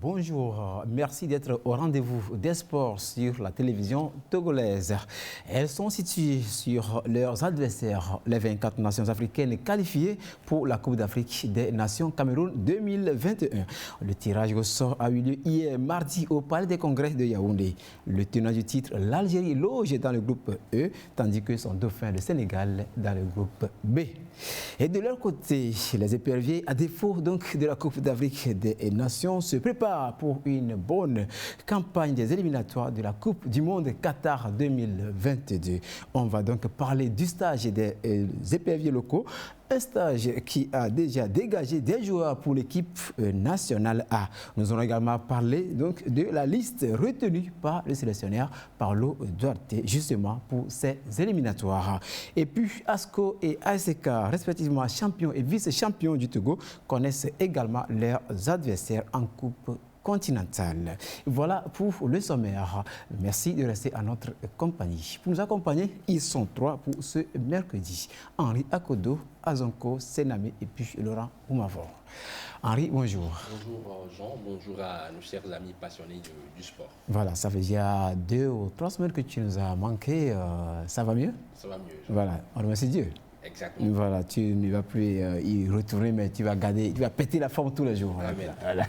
Bonjour, merci d'être au rendez-vous des sports sur la télévision togolaise. Elles sont situées sur leurs adversaires, les 24 nations africaines qualifiées pour la Coupe d'Afrique des Nations Cameroun 2021. Le tirage au sort a eu lieu hier mardi au Palais des Congrès de Yaoundé. Le tenant du titre, l'Algérie, loge dans le groupe E, tandis que son dauphin, le Sénégal, dans le groupe B. Et de leur côté, les éperviers, à défaut donc de la Coupe d'Afrique des Nations, se préparent pour une bonne campagne des éliminatoires de la Coupe du Monde Qatar 2022. On va donc parler du stage des éperviers locaux, un stage qui a déjà dégagé des joueurs pour l'équipe nationale A. Nous allons également parler donc de la liste retenue par le sélectionneur Paulo Duarte, justement pour ces éliminatoires. Et puis ASCO et ASK, respectivement champions et vice-champions du Togo, connaissent également leurs adversaires en Coupe continentale. Voilà pour le sommaire. Merci de rester à notre compagnie. Pour nous accompagner, ils sont trois pour ce mercredi. Henri Akodo, Azonko, Sename et puis Laurent Oumavor. Henri, bonjour. Bonjour Jean, bonjour à nos chers amis passionnés du sport. Voilà, ça fait déjà 2 ou 3 semaines que tu nous as manqué. Ça va mieux? Ça va mieux. Jean. Voilà, on remercie Dieu. Exactement. Voilà, tu ne vas plus y retourner, mais tu vas garder, tu vas péter la forme tous les jours. Amen. Voilà.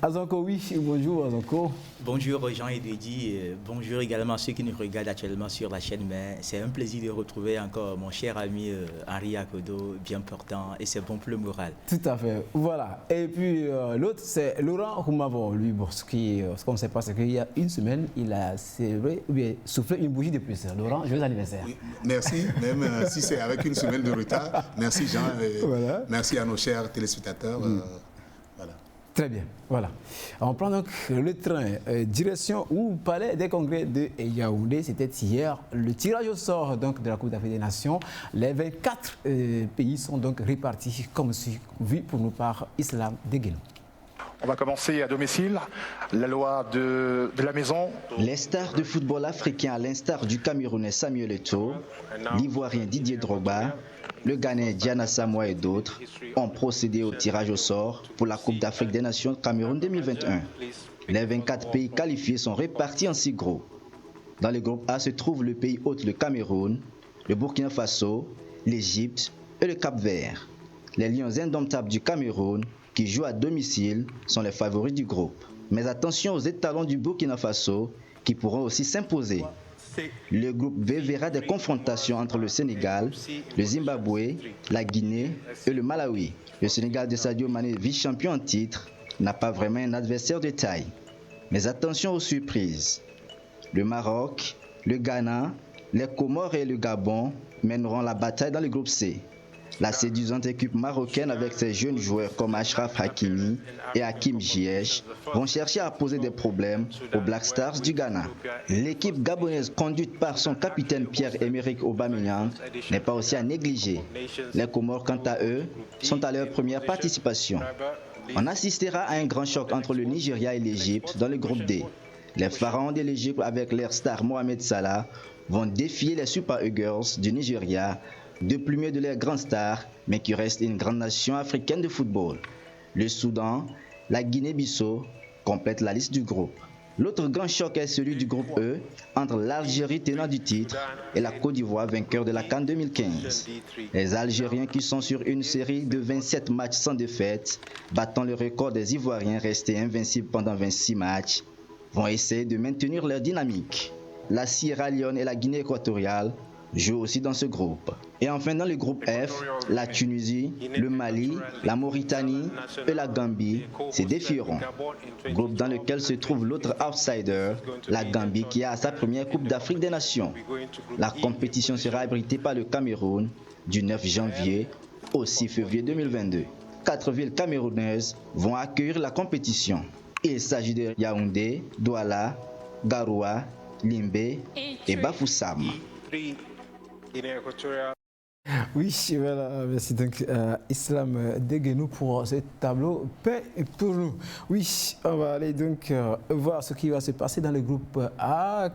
Azonko, oui, bonjour Azonko. Bonjour Jean et Dédi, bonjour également à ceux qui nous regardent actuellement sur la chaîne. C'est un plaisir de retrouver encore mon cher ami Henri Akodo, bien portant, et c'est bon pour le moral. Tout à fait, voilà. Et puis l'autre, c'est Laurent Oumavor. Lui, bon, ce qu'on ne sait pas, c'est qu'il y a une semaine, il a soufflé une bougie de plus. Laurent, joyeux anniversaire. Oui, merci, même si c'est avec une semaine de retard. Merci Jean, voilà. Merci à nos chers téléspectateurs. Voilà. Très bien, voilà. On prend donc le train direction au Palais des Congrès de Yaoundé. C'était hier le tirage au sort donc, de la Coupe d'Afrique des Nations. Les 24 pays sont donc répartis comme suivi pour nous par Islam Deguenou. On va commencer à domicile, la loi de la maison. Les stars de football africain, à l'instar du Camerounais Samuel Eto'o, l'Ivoirien Didier Drogba, le Ghanéen Diana Samoa et d'autres, ont procédé au tirage au sort pour la Coupe d'Afrique des Nations Cameroun 2021. Les 24 pays qualifiés sont répartis en 6 groupes. Dans le groupe A se trouve le pays hôte, le Cameroun, le Burkina Faso, l'Égypte et le Cap-Vert. Les Lions indomptables du Cameroun, qui jouent à domicile, sont les favoris du groupe. Mais attention aux étalons du Burkina Faso, qui pourront aussi s'imposer. Le groupe B verra des confrontations entre le Sénégal, le Zimbabwe, la Guinée et le Malawi. Le Sénégal de Sadio Mané, vice-champion en titre, n'a pas vraiment un adversaire de taille. Mais attention aux surprises. Le Maroc, le Ghana, les Comores et le Gabon mèneront la bataille dans le groupe C. La séduisante équipe marocaine avec ses jeunes joueurs comme Achraf Hakimi et Hakim Ziyech vont chercher à poser des problèmes aux Black Stars du Ghana. L'équipe gabonaise conduite par son capitaine Pierre-Emerick Aubameyang n'est pas aussi à négliger. Les Comores, quant à eux, sont à leur première participation. On assistera à un grand choc entre le Nigeria et l'Égypte dans le groupe D. Les pharaons de l'Égypte avec leur star Mohamed Salah vont défier les Super Eagles du Nigeria, deux plumiers de leurs grandes stars, mais qui restent une grande nation africaine de football. Le Soudan, la Guinée-Bissau complètent la liste du groupe. L'autre grand choc est celui du groupe E, entre l'Algérie tenant du titre et la Côte d'Ivoire vainqueur de la CAN 2015. Les Algériens qui sont sur une série de 27 matchs sans défaite, battant le record des Ivoiriens restés invincibles pendant 26 matchs, vont essayer de maintenir leur dynamique. La Sierra Leone et la Guinée équatoriale jouent aussi dans ce groupe. Et enfin dans le groupe F, la Tunisie, le Mali, la Mauritanie et la Gambie se défieront. Groupe dans lequel se trouve l'autre outsider, la Gambie qui a sa première Coupe d'Afrique des Nations. La compétition sera abritée par le Cameroun du 9 janvier au 6 février 2022. 4 villes camerounaises vont accueillir la compétition. Il s'agit de Yaoundé, Douala, Garoua, Limbé et Bafoussam. Oui, voilà, merci donc Islam Deguenou pour ce tableau paix pour nous. Oui, on va aller donc voir ce qui va se passer dans le groupe A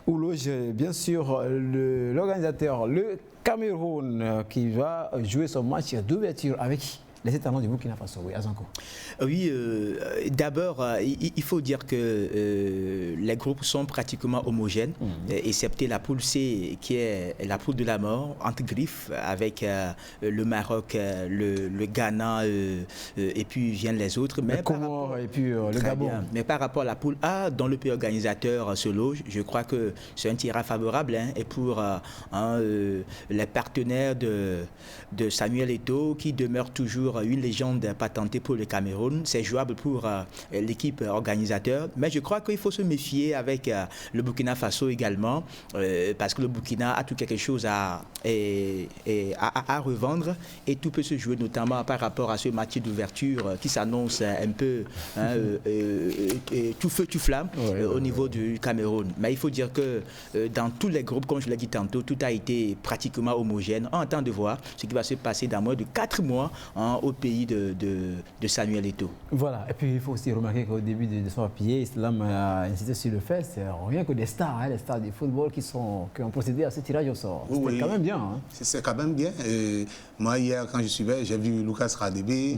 où loge bien sûr l'organisateur, le Cameroun, qui va jouer son match d'ouverture avec les talents du Burkina Faso. Oui, Azanko. Oui, d'abord, il faut dire que les groupes sont pratiquement homogènes, excepté la poule C, qui est la poule de la mort, entre griffes, avec le Maroc, le Ghana, et puis viennent les autres. Mais le Comore et puis le Gabon. Bien. Mais par rapport à la poule A, dont le pays organisateur se loge, je crois que c'est un tirage favorable, hein, et pour les partenaires de Samuel Eto'o, qui demeure toujours une légende patentée pour le Cameroun. C'est jouable pour l'équipe organisateur. Mais je crois qu'il faut se méfier avec le Burkina Faso également, parce que le Burkina a tout quelque chose à revendre, et tout peut se jouer notamment par rapport à ce match d'ouverture qui s'annonce un peu tout feu, tout flamme au niveau du Cameroun. Mais il faut dire que dans tous les groupes, comme je l'ai dit tantôt, tout a été pratiquement homogène. On attend de voir ce qui va se passer dans moins de 4 mois au pays de Samuel Eto'o. Voilà, et puis il faut aussi remarquer qu'au début de son papier, Islam a insisté sur le fait, c'est rien que des stars, hein, les stars du football qui ont procédé à ce tirage au sort. C'est quand même bien. Hein. C'est quand même bien. Moi, hier, quand je suivais, j'ai vu Lucas Radebe,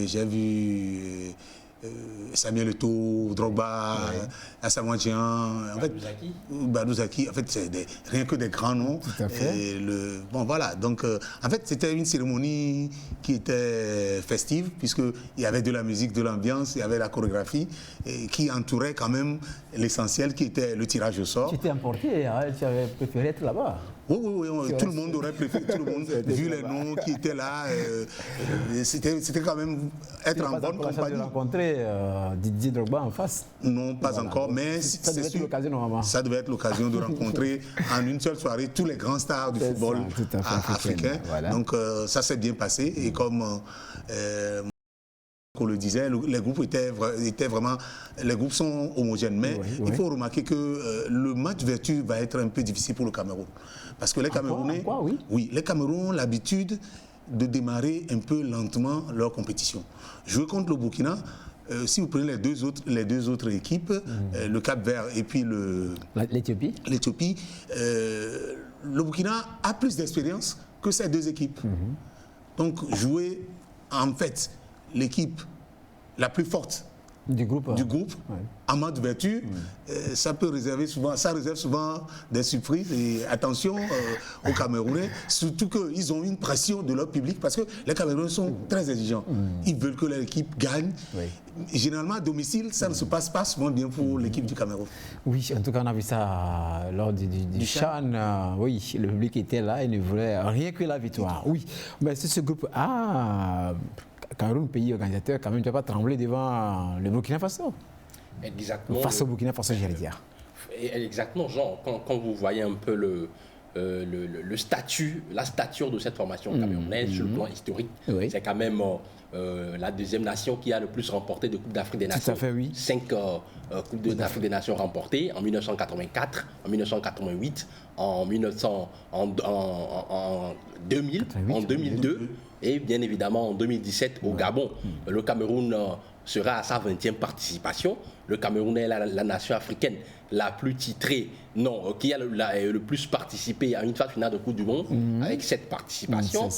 j'ai vu Samuel Eto'o, Drogba, Asamoah Gyan, en fait, Badou Zaki, en fait, c'est rien que des grands noms. Tout à fait. Bon, voilà, donc, en fait, c'était une cérémonie qui était festive, puisqu'il y avait de la musique, de l'ambiance, il y avait la chorégraphie, et qui entourait quand même l'essentiel, qui était le tirage au sort. Tu étais emporté, hein, tu avais préféré être là-bas. Oui, tout le monde aurait préféré, tout le monde, vu les noms qui étaient là, c'était quand même être en bonne compagnie. De rencontrer Didier Drogba en face. Non, pas encore, mais ça devait être l'occasion normalement. Ça devait être l'occasion de rencontrer en une seule soirée tous les grands stars du football africain. Voilà. Donc ça s'est bien passé, et comme on le disait, les groupes étaient vraiment, les groupes sont homogènes, mais il faut remarquer que le match vertu va être un peu difficile pour le Cameroun, parce que les Camerounais, les Camerounais ont l'habitude de démarrer un peu lentement leur compétition. Jouer contre le Burkina, si vous prenez les deux autres équipes, le Cap-Vert et puis l'Éthiopie, le Burkina a plus d'expérience que ces deux équipes. Donc jouer en fait l'équipe la plus forte du groupe en mode vertu, ça réserve souvent des surprises. Et attention aux Camerounais, surtout qu'ils ont une pression de leur public, parce que les Camerounais sont très exigeants. Ils veulent que leur équipe gagne. Généralement, à domicile, ça ne se passe pas souvent bien pour l'équipe du Cameroun. Oui, en tout cas, on a vu ça lors du CHAN. Oui, le public était là et ne voulait rien que la victoire. Oui, mais c'est ce groupe Cameroun, pays organisateur, quand même, tu ne vas pas trembler devant le Burkina Faso. Exactement. Face au Burkina Faso, j'allais dire. Exactement, Jean. Quand vous voyez un peu le statut, la stature de cette formation camerounaise sur le plan historique, c'est quand même la deuxième nation qui a le plus remporté de Coupe d'Afrique des Nations. Tout à fait, oui. 5 Coupes d'Afrique des Nations remportées en 1984, en 1988, en 2000, en 2002 et bien évidemment en 2017 au Gabon. Le Cameroun sera à sa 20e participation. Le Cameroun est la nation africaine la plus titrée, qui a le plus participé à une phase finale de Coupe du Monde, avec 7 participations,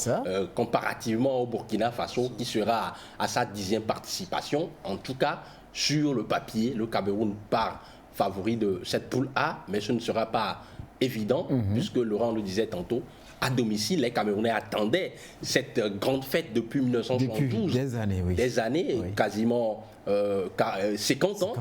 comparativement au Burkina Faso qui sera à sa 10e participation. En tout cas, sur le papier, le Cameroun part favori de cette poule A, mais ce ne sera pas évident, puisque Laurent le disait tantôt, à domicile, les Camerounais attendaient cette grande fête depuis 1972. Depuis des années, quasiment 50 ans,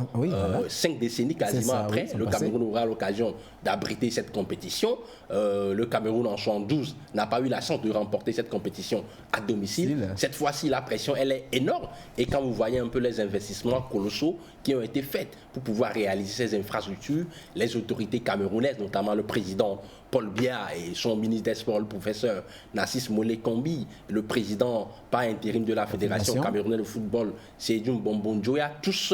5 décennies quasiment après. Le Cameroun aura l'occasion d'abriter cette compétition. Le Cameroun en 72 n'a pas eu la chance de remporter cette compétition à domicile. Cette fois-ci, la pression, elle est énorme. Et quand vous voyez un peu les investissements colossaux qui ont été faits pour pouvoir réaliser ces infrastructures, les autorités camerounaises, notamment le président Paul Biya et son ministre des Sports, le professeur Nassis Molé-Kombi, le président par intérim de la Fédération camerounaise de football, Seydou Mbombo-Njoya, tous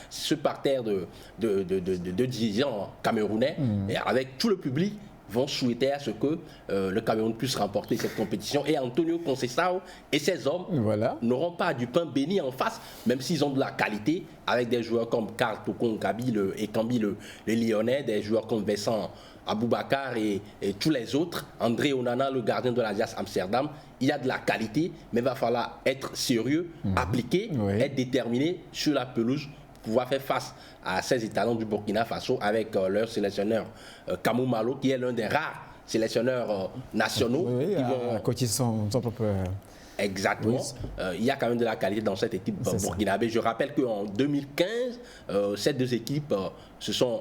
ce parterre de dirigeants camerounais, et avec tout le public, vont souhaiter à ce que le Cameroun puisse remporter cette compétition. Et Antonio Conceição et ses hommes n'auront pas du pain béni en face, même s'ils ont de la qualité, avec des joueurs comme Karl Tokong Kambi et Kambi le Lyonnais, des joueurs comme Vincent Aboubacar et tous les autres, André Onana, le gardien de l'Ajax Amsterdam, il y a de la qualité, mais il va falloir être sérieux, appliqué, être déterminé sur la pelouse, pouvoir faire face à ces étalons du Burkina Faso avec leur sélectionneur Kamou Malo, qui est l'un des rares sélectionneurs nationaux. Qui vont coacher son propre... Exactement. Il y a quand même de la qualité dans cette équipe burkinabé. Je rappelle qu'en 2015, ces deux équipes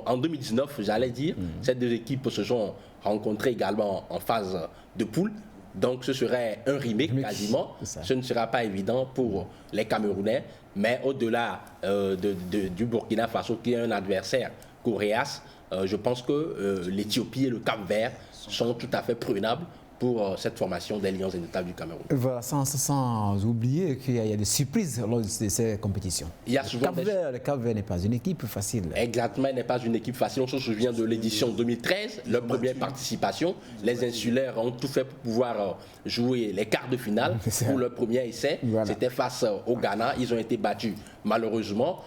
en 2019, j'allais dire, ces deux équipes se sont rencontrées également en phase de poule. Donc ce serait un remake quasiment. Ce ne sera pas évident pour les Camerounais, mais au-delà du Burkina Faso, qui est un adversaire coréas, je pense que l'Éthiopie et le Cap-Vert sont tout à fait prenables pour cette formation des Lions indétables du Cameroun. Voilà, sans oublier qu'il y a des surprises lors de ces compétitions. Il y a souvent le Cap-Vert n'est pas une équipe facile. Exactement, n'est pas une équipe facile. On se souvient de l'édition 2013, leur première participation. Les insulaires ont tout fait pour pouvoir jouer les quarts de finale pour leur premier essai. Voilà. C'était face au Ghana. Ils ont été battus malheureusement,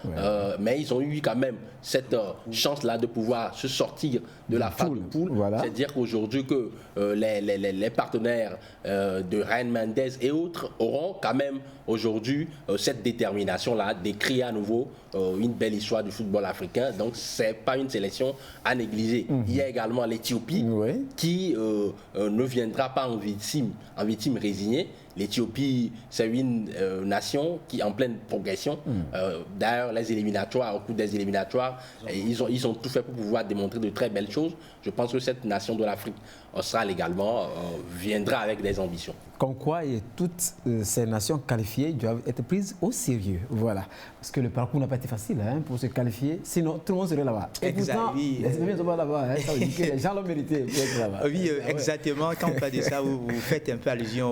mais ils ont eu quand même cette chance-là de pouvoir se sortir de la phase de poule. Voilà. C'est-à-dire qu'aujourd'hui que les partenaires de Ryan Mendes et autres auront quand même aujourd'hui cette détermination-là d'écrire à nouveau une belle histoire du football africain. Donc ce n'est pas une sélection à négliger. Il y a également l'Éthiopie qui ne viendra pas en victime résignée. L'Éthiopie, c'est une nation qui est en pleine progression. D'ailleurs, les éliminatoires, au cours des éliminatoires, ils ont tout fait pour pouvoir démontrer de très belles choses. Je pense que cette nation de l'Afrique australe également viendra avec des ambitions. Comme quoi, toutes ces nations qualifiées doivent être prises au sérieux. Voilà. Parce que le parcours n'a pas été facile pour se qualifier. Sinon, tout le monde serait là-bas. Et pourtant, les États-Unis ne sont pas là-bas. Ça veut dire que les gens l'ont mérité pour être là-bas. Oui, exactement. Quand on parle de ça, vous faites un peu allusion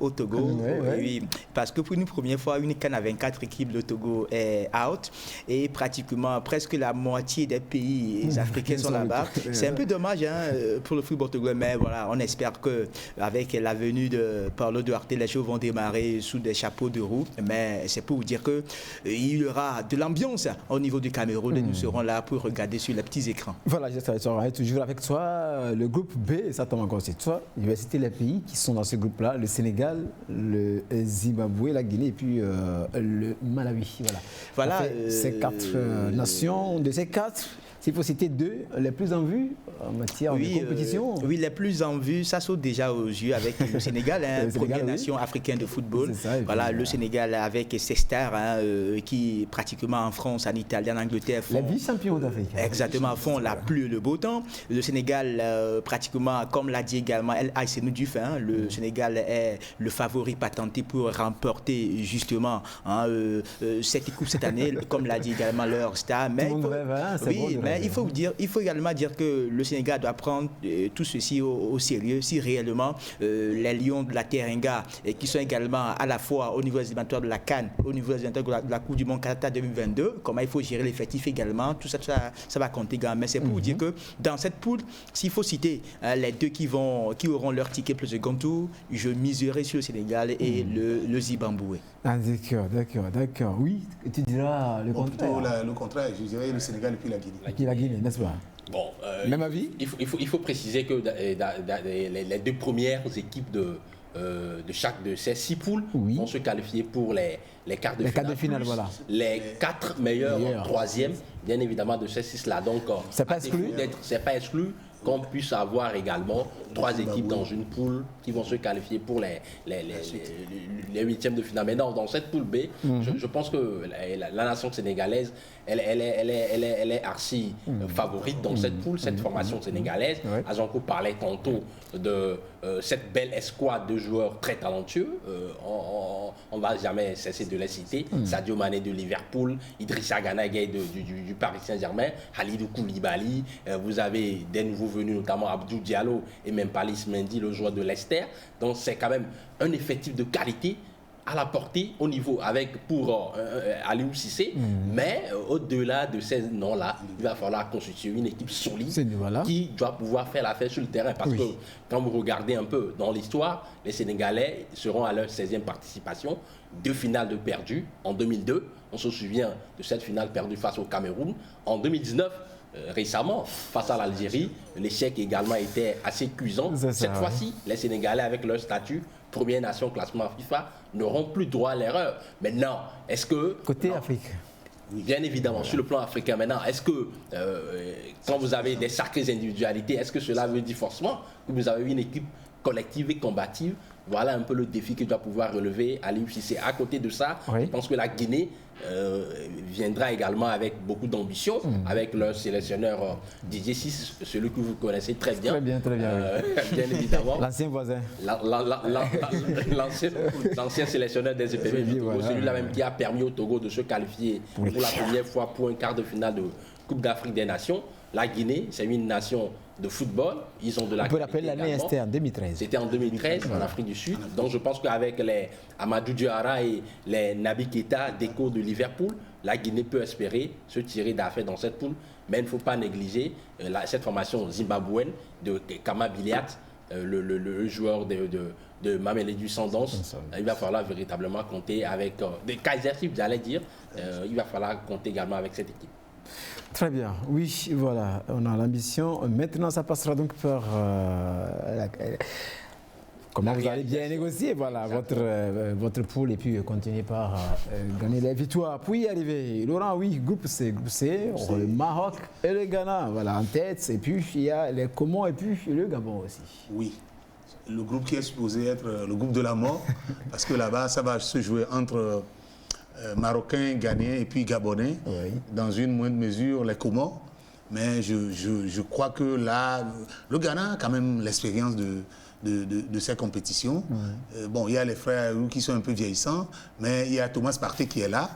au Togo. Oui, parce que pour une première fois, une CAN à 24 équipes, le Togo est out. Et pratiquement, presque la moitié des pays africains sont là-bas. C'est un peu dommage pour le football togolais. Mais voilà, on espère qu'avec la venue de Paulo Duarte, les choses vont démarrer sous des chapeaux de roue. Mais c'est pour vous dire qu'il y aura de l'ambiance au niveau du Cameroun et nous serons là pour regarder sur les petits écrans. Voilà, j'espère toujours avec toi. Le groupe B, ça tombe encore c'est toi. Je vais citer les pays qui sont dans ce groupe-là. Le Sénégal, le Zimbabwe, la Guinée et puis le Malawi. Voilà. Ces quatre nations, de ces quatre, s'il faut citer deux, les plus en vue en matière de compétition. Oui, les plus en vue, ça saute déjà aux yeux avec le Sénégal, première nation africaine de football. Ça, voilà, le Sénégal avec ses stars qui pratiquement en France, en Italie, en Angleterre font... Les vice-champions d'Afrique. Exactement, font la pluie le beau temps. Le Sénégal, pratiquement, comme l'a dit également El Aïssenou Diouf, le Sénégal est le favori patenté pour remporter justement cette coupe cette année, comme l'a dit également leur star. Mais il faut également dire que le Sénégal doit prendre tout ceci au sérieux si réellement les Lions de la Teranga, qui sont également à la fois au niveau des éliminatoires de la CAN, au niveau des éliminatoires de la Coupe du Monde Qatar 2022, comment il faut gérer l'effectif également, tout ça, ça va compter également. Mais c'est pour vous dire que dans cette poule, s'il faut citer les deux qui auront leur ticket pour le second tour, je miserai sur le Sénégal et le Zimbabwe. Ah, d'accord. Oui, tu diras le contraire. Plutôt le contraire, je dirais le Sénégal et puis la Guinée. Et puis la Guinée, n'est-ce pas? Bon, même avis. Il faut préciser que les deux premières équipes de chaque de ces 6 poules vont se qualifier pour les quarts de finale. Voilà. Les 4 meilleurs troisièmes, bien évidemment, de ces 6-là. Donc, c'est pas exclu qu'on puisse avoir également 3 équipes dans une poule qui vont se qualifier pour les 8e de finale. Mais non, dans cette poule B, je pense que la nation sénégalaise, elle est archi favorite dans cette poule, cette formation sénégalaise. Azonko parlait tantôt de cette belle escouade de joueurs très talentueux. On ne va jamais cesser de les citer. Sadio Mané de Liverpool, Idrissa Gana Gueye du Paris Saint-Germain, Halidou Koulibaly, vous avez des nouveaux venus, notamment Abdou Diallo et même Palis Mendy, le joueur de Leicester. Donc c'est quand même un effectif de qualité à la portée au niveau pour Aliou Cissé, mais au-delà de ces noms-là, il va falloir constituer une équipe solide qui doit pouvoir faire l'affaire sur le terrain. Parce que quand vous regardez un peu dans l'histoire, les Sénégalais seront à leur 16e participation, 2 finales de perdues en 2002. On se souvient de cette finale perdue face au Cameroun. En 2019, récemment face à l'Algérie. L'échec également était assez cuisant. Cette fois-ci, les Sénégalais, avec leur statut première nation classement FIFA, n'auront plus droit à l'erreur. Maintenant, est-ce que... Côté Afrique. Bien évidemment, sur le plan africain. Maintenant, est-ce que quand vous avez des sacrées individualités, est-ce que cela veut dire forcément que vous avez une équipe collective et combative? Voilà un peu le défi que doit pouvoir relever Aliou Cissé. À côté de ça, je pense que la Guinée viendra également avec beaucoup d'ambition, avec leur sélectionneur Didier Ciss, celui que vous connaissez très bien. Très bien, bien évidemment. L'ancien voisin. L'ancien sélectionneur des EPV du Togo, celui-là même qui a permis au Togo de se qualifier pour la première fois pour un quart de finale de Coupe d'Afrique des Nations. La Guinée, c'est une nation de football. Ils ont de la On peut l'appeler l'année, c'était en 2013. C'était en 2013, en Afrique du Sud. Donc je pense qu'avec les Amadou Diarra et les Naby Keita d'écho de Liverpool, la Guinée peut espérer se tirer d'affaire dans cette poule. Mais il ne faut pas négliger cette formation zimbabwéenne de Kama Biliat, le joueur de Mamelodi Sundowns. Il va falloir véritablement compter avec des Kaiser Chiefs, j'allais dire. Il va falloir compter également avec cette équipe. Très bien, oui, voilà, on a l'ambition. Maintenant, ça passera donc par comment vous allez bien négocier, voilà, votre poule et puis continuer par gagner les victoires. Pour y arriver, Laurent, oui, groupe C, le Maroc et le Ghana, voilà, en tête. Et puis il y a les Comores et puis le Gabon aussi. Oui, le groupe qui est supposé être le groupe de la mort, parce que là-bas, ça va se jouer entre Marocains, Ghanéens et puis Gabonais, dans une moindre mesure les Comores. Mais je crois que là, le Ghana a quand même l'expérience de ces compétitions. Bon, il y a les frères qui sont un peu vieillissants, mais il y a Thomas Partey qui est là.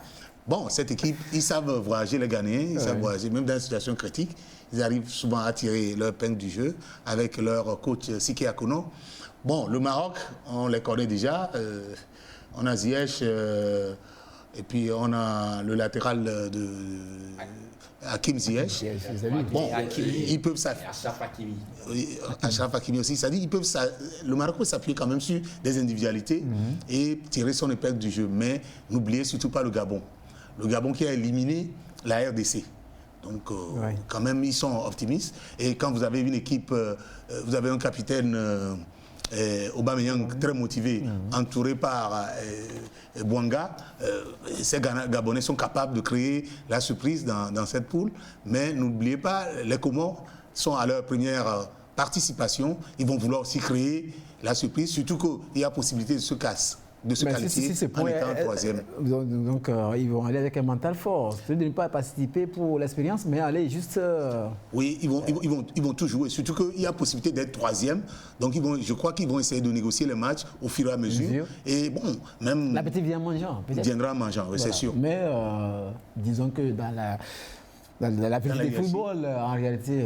Bon, cette équipe, ils savent voyager, les Ghanéens, ils savent voyager, même dans une situation critique. Ils arrivent souvent à tirer leur épingle du jeu avec leur coach Siki Akono. Bon, le Maroc, on les connaît déjà. On a Ziyech, et puis on a le latéral de Hakim Ziyech. Bon, ils peuvent s'appuyer. Achraf Hakimi aussi. C'est-à-dire le Maroc peut s'appuyer quand même sur des individualités et tirer son épingle du jeu. Mais n'oubliez surtout pas le Gabon. Le Gabon qui a éliminé la RDC. Donc, quand même, ils sont optimistes. Et quand vous avez une équipe, vous avez un capitaine Aubameyang très motivé, entouré par Bouanga, ces Gabonais sont capables de créer la surprise dans cette poule. Mais n'oubliez pas, les Comores sont à leur première participation. Ils vont vouloir aussi créer la surprise, surtout qu'il y a possibilité de se qualifier en étant troisième. Donc ils vont aller avec un mental fort. C'est de ne pas participer pour l'expérience, mais aller juste... Oui, ils vont tout jouer, surtout qu'il y a possibilité d'être troisième. Donc je crois qu'ils vont essayer de négocier les matchs au fur et à mesure. Et bon, même... L'appétit vient mangeant, peut-être. Viendra mangeant, oui, c'est sûr. Mais disons que dans la vie du football, en réalité...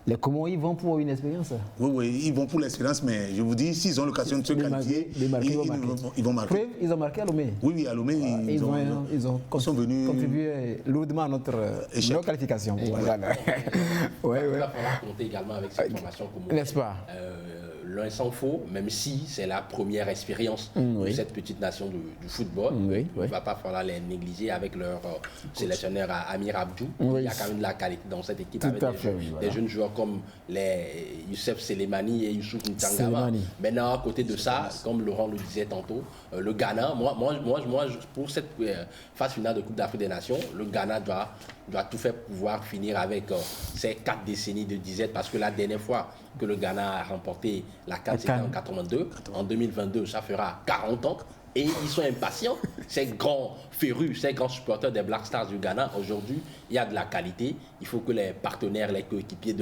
Les Comores, ils vont pour une expérience? Oui, ils vont pour l'expérience, mais je vous dis, s'ils ont l'occasion de se qualifier, ils vont marquer. Preuve, ils ont marqué à Lomé. Oui, à Lomé, ils sont venus contribuer lourdement à notre qualification. Voilà. Il va falloir compter également avec cette formation comorienne. N'est-ce pas? L'un s'en faut, même si c'est la première expérience de cette petite nation du football. Il ne va pas falloir les négliger avec leur sélectionneur Amir Abdou. Il y a quand même de la qualité dans cette équipe avec des jeunes joueurs comme les Youssef Selemani et Youssouf Ntangama. Maintenant, à côté de ça, comme Laurent le disait tantôt, le Ghana, moi, pour cette phase finale de Coupe d'Afrique des Nations, le Ghana doit tout faire pour pouvoir finir avec ces 4 décennies de disette, parce que la dernière fois que le Ghana a remporté la CAN, c'était en 82. En 2022, ça fera 40 ans. Et ils sont impatients. Ces grands férus, ces grands supporters des Black Stars du Ghana, aujourd'hui, il y a de la qualité. Il faut que les partenaires, les coéquipiers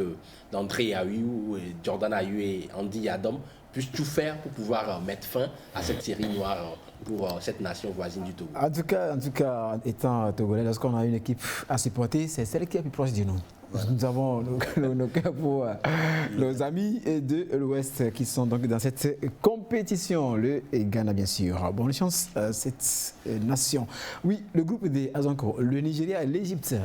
d'André Ayew, Jordan Ayew et Andy Adam puissent tout faire pour pouvoir mettre fin à cette série noire pour cette nation voisine du Togo. En tout cas, étant togolais, lorsqu'on a une équipe à supporter, c'est celle qui est plus proche de nous. Nous avons nos cœurs pour nos amis de l'Ouest qui sont donc dans cette compétition, le Ghana bien sûr. Bonne chance à cette nation. Oui, le groupe des Azanko, le Nigeria et l'Égypte.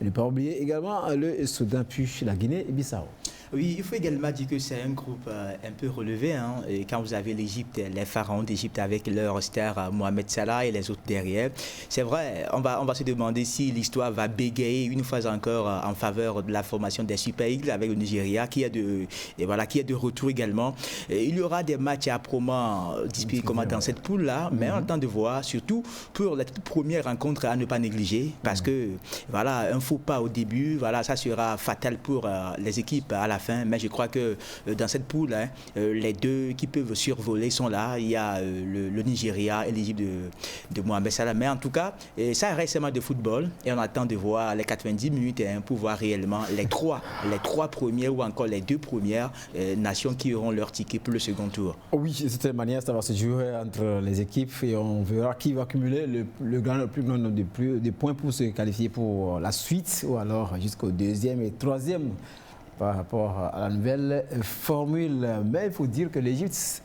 Ne pas oublier également le Soudan puis la Guinée et Bissau. Oui, il faut également dire que c'est un groupe un peu relevé. Hein, et quand vous avez l'Égypte, les pharaons d'Égypte avec leur star Mohamed Salah et les autres derrière, c'est vrai, on va se demander si l'histoire va bégayer une fois encore en faveur de la formation des Super Eagles avec le Nigeria qui est de retour également. Et il y aura des matchs âprement disputés dans cette poule-là, mais on attend de voir, surtout pour la toute première rencontre à ne pas négliger, parce que voilà, un faux pas au début, voilà, ça sera fatal pour les équipes à la fin, mais je crois que dans cette poule, hein, les deux qui peuvent survoler sont là. Il y a le Nigeria et l'Égypte de Mohamed Salah, mais en tout cas, ça reste seulement de football et on attend de voir les 90 minutes hein, pour voir réellement les trois premières ou encore les deux premières nations qui auront leur ticket pour le second tour. Oui, de cette manière, ça va se jouer entre les équipes et on verra qui va accumuler le plus grand nombre de points pour se qualifier pour la suite ou alors jusqu'au deuxième et troisième par rapport à la nouvelle formule. Mais il faut dire que l'Égypte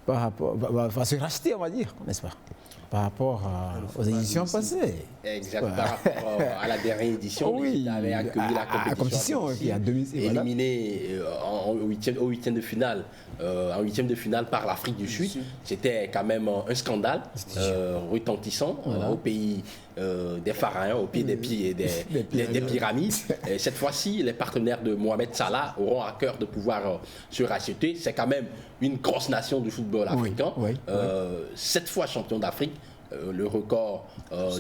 va se racheter, on va dire, n'est-ce pas, par rapport aux éditions passées. Exactement, par rapport à la dernière édition, l'Égypte avait accueilli la compétition éliminé au huitième de finale. En huitième de finale par l'Afrique du Sud. C'était quand même un scandale retentissant au pays des pharaons, au pied des pyramides. Et cette fois-ci, les partenaires de Mohamed Salah auront à cœur de pouvoir se racheter. C'est quand même une grosse nation du football africain. 7 fois champion d'Afrique. Le record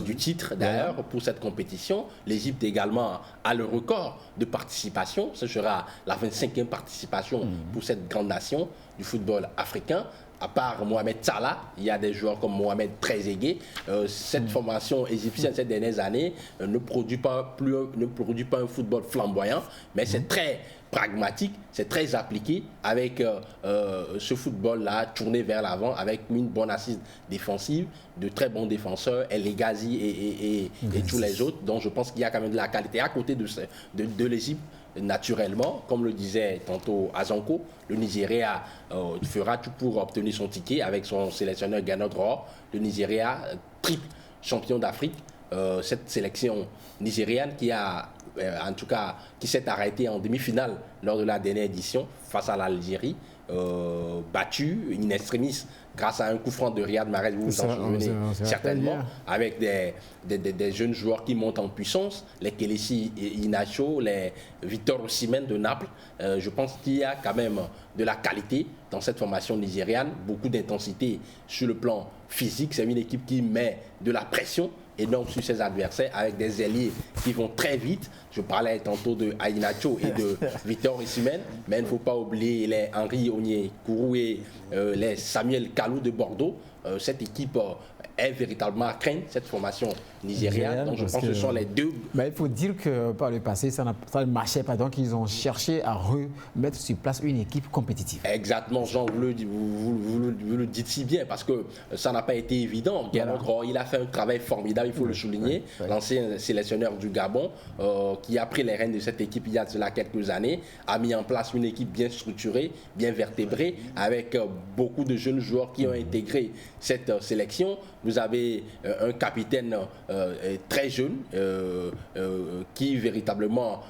du titre d'ailleurs pour cette compétition. L'Égypte également a le record de participation. Ce sera la 25e participation pour cette grande nation du football africain. À part Mohamed Salah, il y a des joueurs comme Mohamed Trezeguet. Cette formation égyptienne ces dernières années ne produit pas un football flamboyant, mais c'est très pragmatique, c'est très appliqué avec ce football-là tourné vers l'avant avec une bonne assise défensive, de très bons défenseurs, El Ghazi et tous les autres. Donc je pense qu'il y a quand même de la qualité à côté de l'Égypte. Naturellement, comme le disait tantôt Azanko, le Nigeria fera tout pour obtenir son ticket avec son sélectionneur Gernot Rohr. Le Nigeria, triple champion d'Afrique. Cette sélection nigériane qui s'est arrêtée en demi-finale lors de la dernière édition face à l'Algérie, battue in extremis grâce à un coup franc de Riyad Mahrez, vous vous en souvenez certainement, avec des jeunes joueurs qui montent en puissance, les Kelechi Iheanacho, les Victor Osimhen de Naples. Je pense qu'il y a quand même de la qualité dans cette formation nigériane, beaucoup d'intensité sur le plan physique. C'est une équipe qui met de la pression énorme sur ses adversaires avec des ailiers qui vont très vite. Je parlais tantôt de Iheanacho et de Victor Osimhen, mais il ne faut pas oublier les Henri Onyekuru et les Samuel Kalou de Bordeaux. Cette équipe est véritablement à craindre, cette formation nigériane. Donc je pense que ce sont les deux. Mais il faut dire que par le passé, ça ne marchait pas. Donc ils ont cherché à remettre sur place une équipe compétitive. Exactement, Jean, vous le dites si bien, parce que ça n'a pas été évident. Il a fait un travail formidable, il faut le souligner. L'ancien sélectionneur du Gabon, qui a pris les rênes de cette équipe il y a cela quelques années, a mis en place une équipe bien structurée, bien vertébrée, avec beaucoup de jeunes joueurs qui ont intégré cette sélection. Vous avez un capitaine très jeune qui véritablement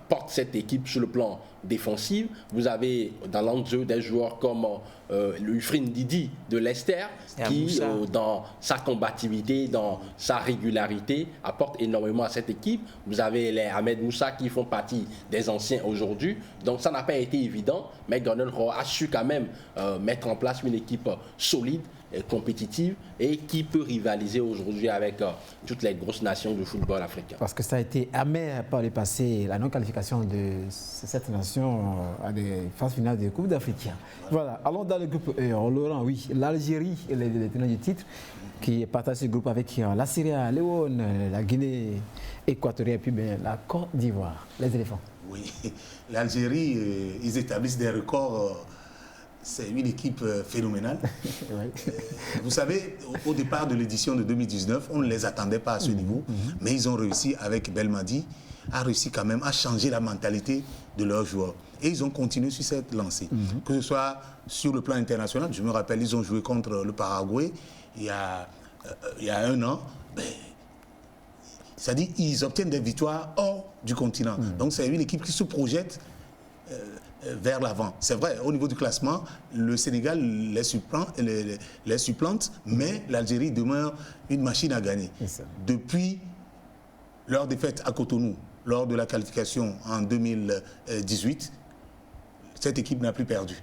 porte cette équipe sur le plan défensif. Vous avez dans l'enjeu des joueurs comme Wilfried Ndidi de Leicester qui, dans sa combativité, dans sa régularité, apporte énormément à cette équipe. Vous avez les Ahmed Moussa qui font partie des anciens aujourd'hui. Donc ça n'a pas été évident, mais Gernot Rohr a su quand même mettre en place une équipe solide, compétitive et qui peut rivaliser aujourd'hui avec toutes les grosses nations du football africain. Parce que ça a été amer par le passé, la non-qualification de cette nation à des phases finales de Coupe d'Afrique. Voilà, allons dans le groupe E. Laurent, oui, l'Algérie et les tenants du titre qui partagent ce groupe avec la Sierra Leone, la Guinée équatorienne et puis la Côte d'Ivoire, les éléphants. Oui, l'Algérie, ils établissent des records. C'est une équipe phénoménale. Vous savez, au départ de l'édition de 2019, on ne les attendait pas à ce niveau, mais ils ont réussi, avec Belmadi, a réussi quand même à changer la mentalité de leurs joueurs. Et ils ont continué sur cette lancée. Que ce soit sur le plan international, je me rappelle, ils ont joué contre le Paraguay il y a 1 an. C'est-à-dire qu'ils obtiennent des victoires hors du continent. Donc c'est une équipe qui se projette vers l'avant. C'est vrai, au niveau du classement, le Sénégal les supplante, mais l'Algérie demeure une machine à gagner. Depuis leur défaite à Cotonou, lors de la qualification en 2018, cette équipe n'a plus perdu.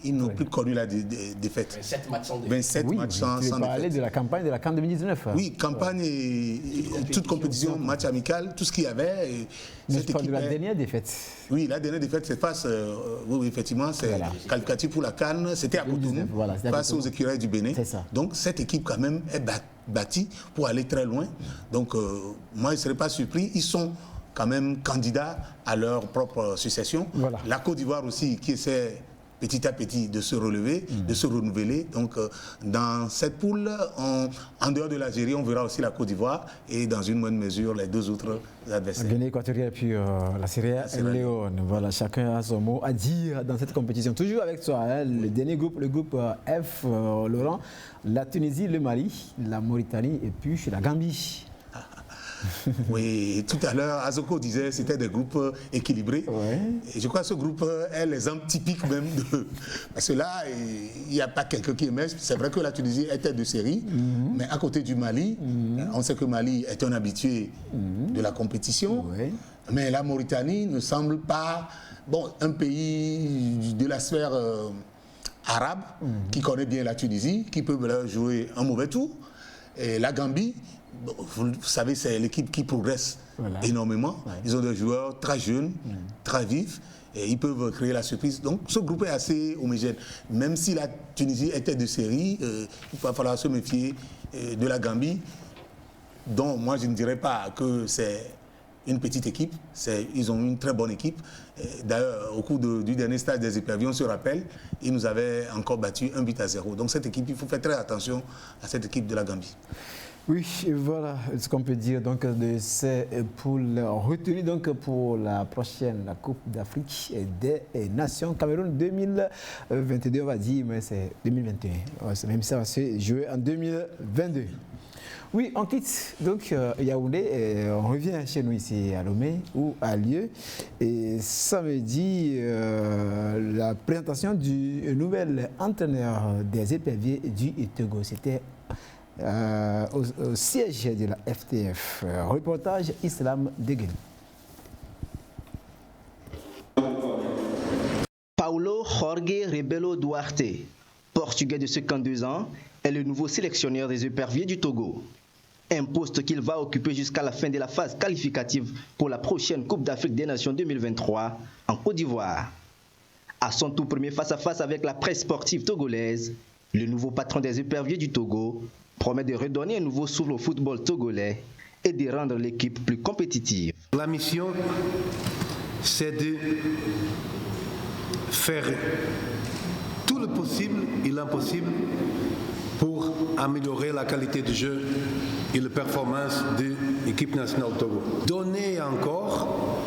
Ils n'ont plus connu la défaite. 27 matchs sans défaite. 27 matchs sans défaite. Tu parlais de la campagne de la CAN 2019. Oui, campagne et toute compétition, match amical, tout ce qu'il y avait. Cette équipe, la dernière défaite. Oui, la dernière défaite, c'est face, oui, effectivement, c'est qualificatif pour la CAN. C'était à Cotonou, face aux écureuils du Bénin. Donc cette équipe quand même est bâtie pour aller très loin. Donc moi, je ne serais pas surpris. Ils sont quand même candidats à leur propre succession. La Côte d'Ivoire aussi, qui essaie petit à petit de se relever, de se renouveler. Donc dans cette poule, en dehors de l'Algérie, on verra aussi la Côte d'Ivoire et dans une moindre mesure les deux autres adversaires. La Guinée équatoriale puis la Sierra Leone. Voilà, chacun a son mot à dire dans cette compétition. Toujours avec toi, hein, le dernier groupe, le groupe F, Laurent, la Tunisie, le Mali, la Mauritanie et puis la Gambie. Oui, tout à l'heure, Azoko disait que c'était des groupes équilibrés. Et je crois que ce groupe est l'exemple typique même de... Parce que là, il n'y a pas quelqu'un qui émerge. C'est vrai que la Tunisie est tête de série, mais à côté du Mali, on sait que le Mali est un habitué de la compétition. Mais la Mauritanie ne semble pas... Bon, un pays de la sphère arabe qui connaît bien la Tunisie, qui peut leur jouer un mauvais tour. Et la Gambie... Vous savez, c'est l'équipe qui progresse énormément. Ils ont des joueurs très jeunes, très vifs, et ils peuvent créer la surprise. Donc ce groupe est assez homogène. Même si la Tunisie était de série, il va falloir se méfier de la Gambie, dont moi je ne dirais pas que c'est une petite équipe. Ils ont une très bonne équipe. D'ailleurs, au cours du dernier stage des éperviers, on se rappelle, ils nous avaient encore battu 1-0. Donc cette équipe, il faut faire très attention à cette équipe de la Gambie. Oui, voilà ce qu'on peut dire donc de ces poules retenues donc pour la prochaine la Coupe d'Afrique des Nations Cameroun 2022, on va dire, mais c'est 2021. Même ça va se jouer en 2022. Oui, on quitte donc Yaoundé et on revient chez nous ici à Lomé ou à Lieu. Et samedi, la présentation du nouvel entraîneur des éperviers du Togo, c'était au siège de la FTF. Reportage Islam Degen. Paulo Jorge Rebelo Duarte, portugais de 52 ans, est le nouveau sélectionneur des éperviers du Togo. Un poste qu'il va occuper jusqu'à la fin de la phase qualificative pour la prochaine Coupe d'Afrique des Nations 2023 en Côte d'Ivoire. À son tout premier face-à-face avec la presse sportive togolaise, le nouveau patron des éperviers du Togo promet de redonner un nouveau souffle au football togolais et de rendre l'équipe plus compétitive. La mission, c'est de faire tout le possible et l'impossible pour améliorer la qualité de jeu et la performance de l'équipe nationale Togo. Donner encore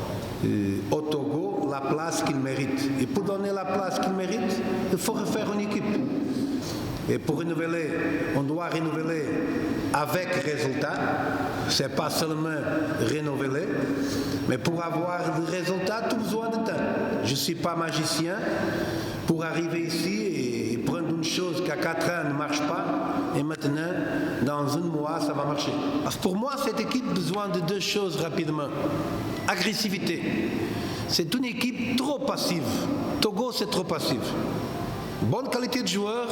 au Togo la place qu'il mérite. Et pour donner la place qu'il mérite, il faut refaire une équipe. Et pour renouveler, on doit renouveler avec résultat. Ce n'est pas seulement renouveler, mais pour avoir des résultats, tout besoin de temps. Je ne suis pas magicien. Pour arriver ici et prendre une chose qui à 4 ans ne marche pas, et maintenant, dans un mois, ça va marcher. Parce que pour moi, cette équipe a besoin de deux choses rapidement. Agressivité. C'est une équipe trop passive. Togo, c'est trop passif. Bonne qualité de joueur,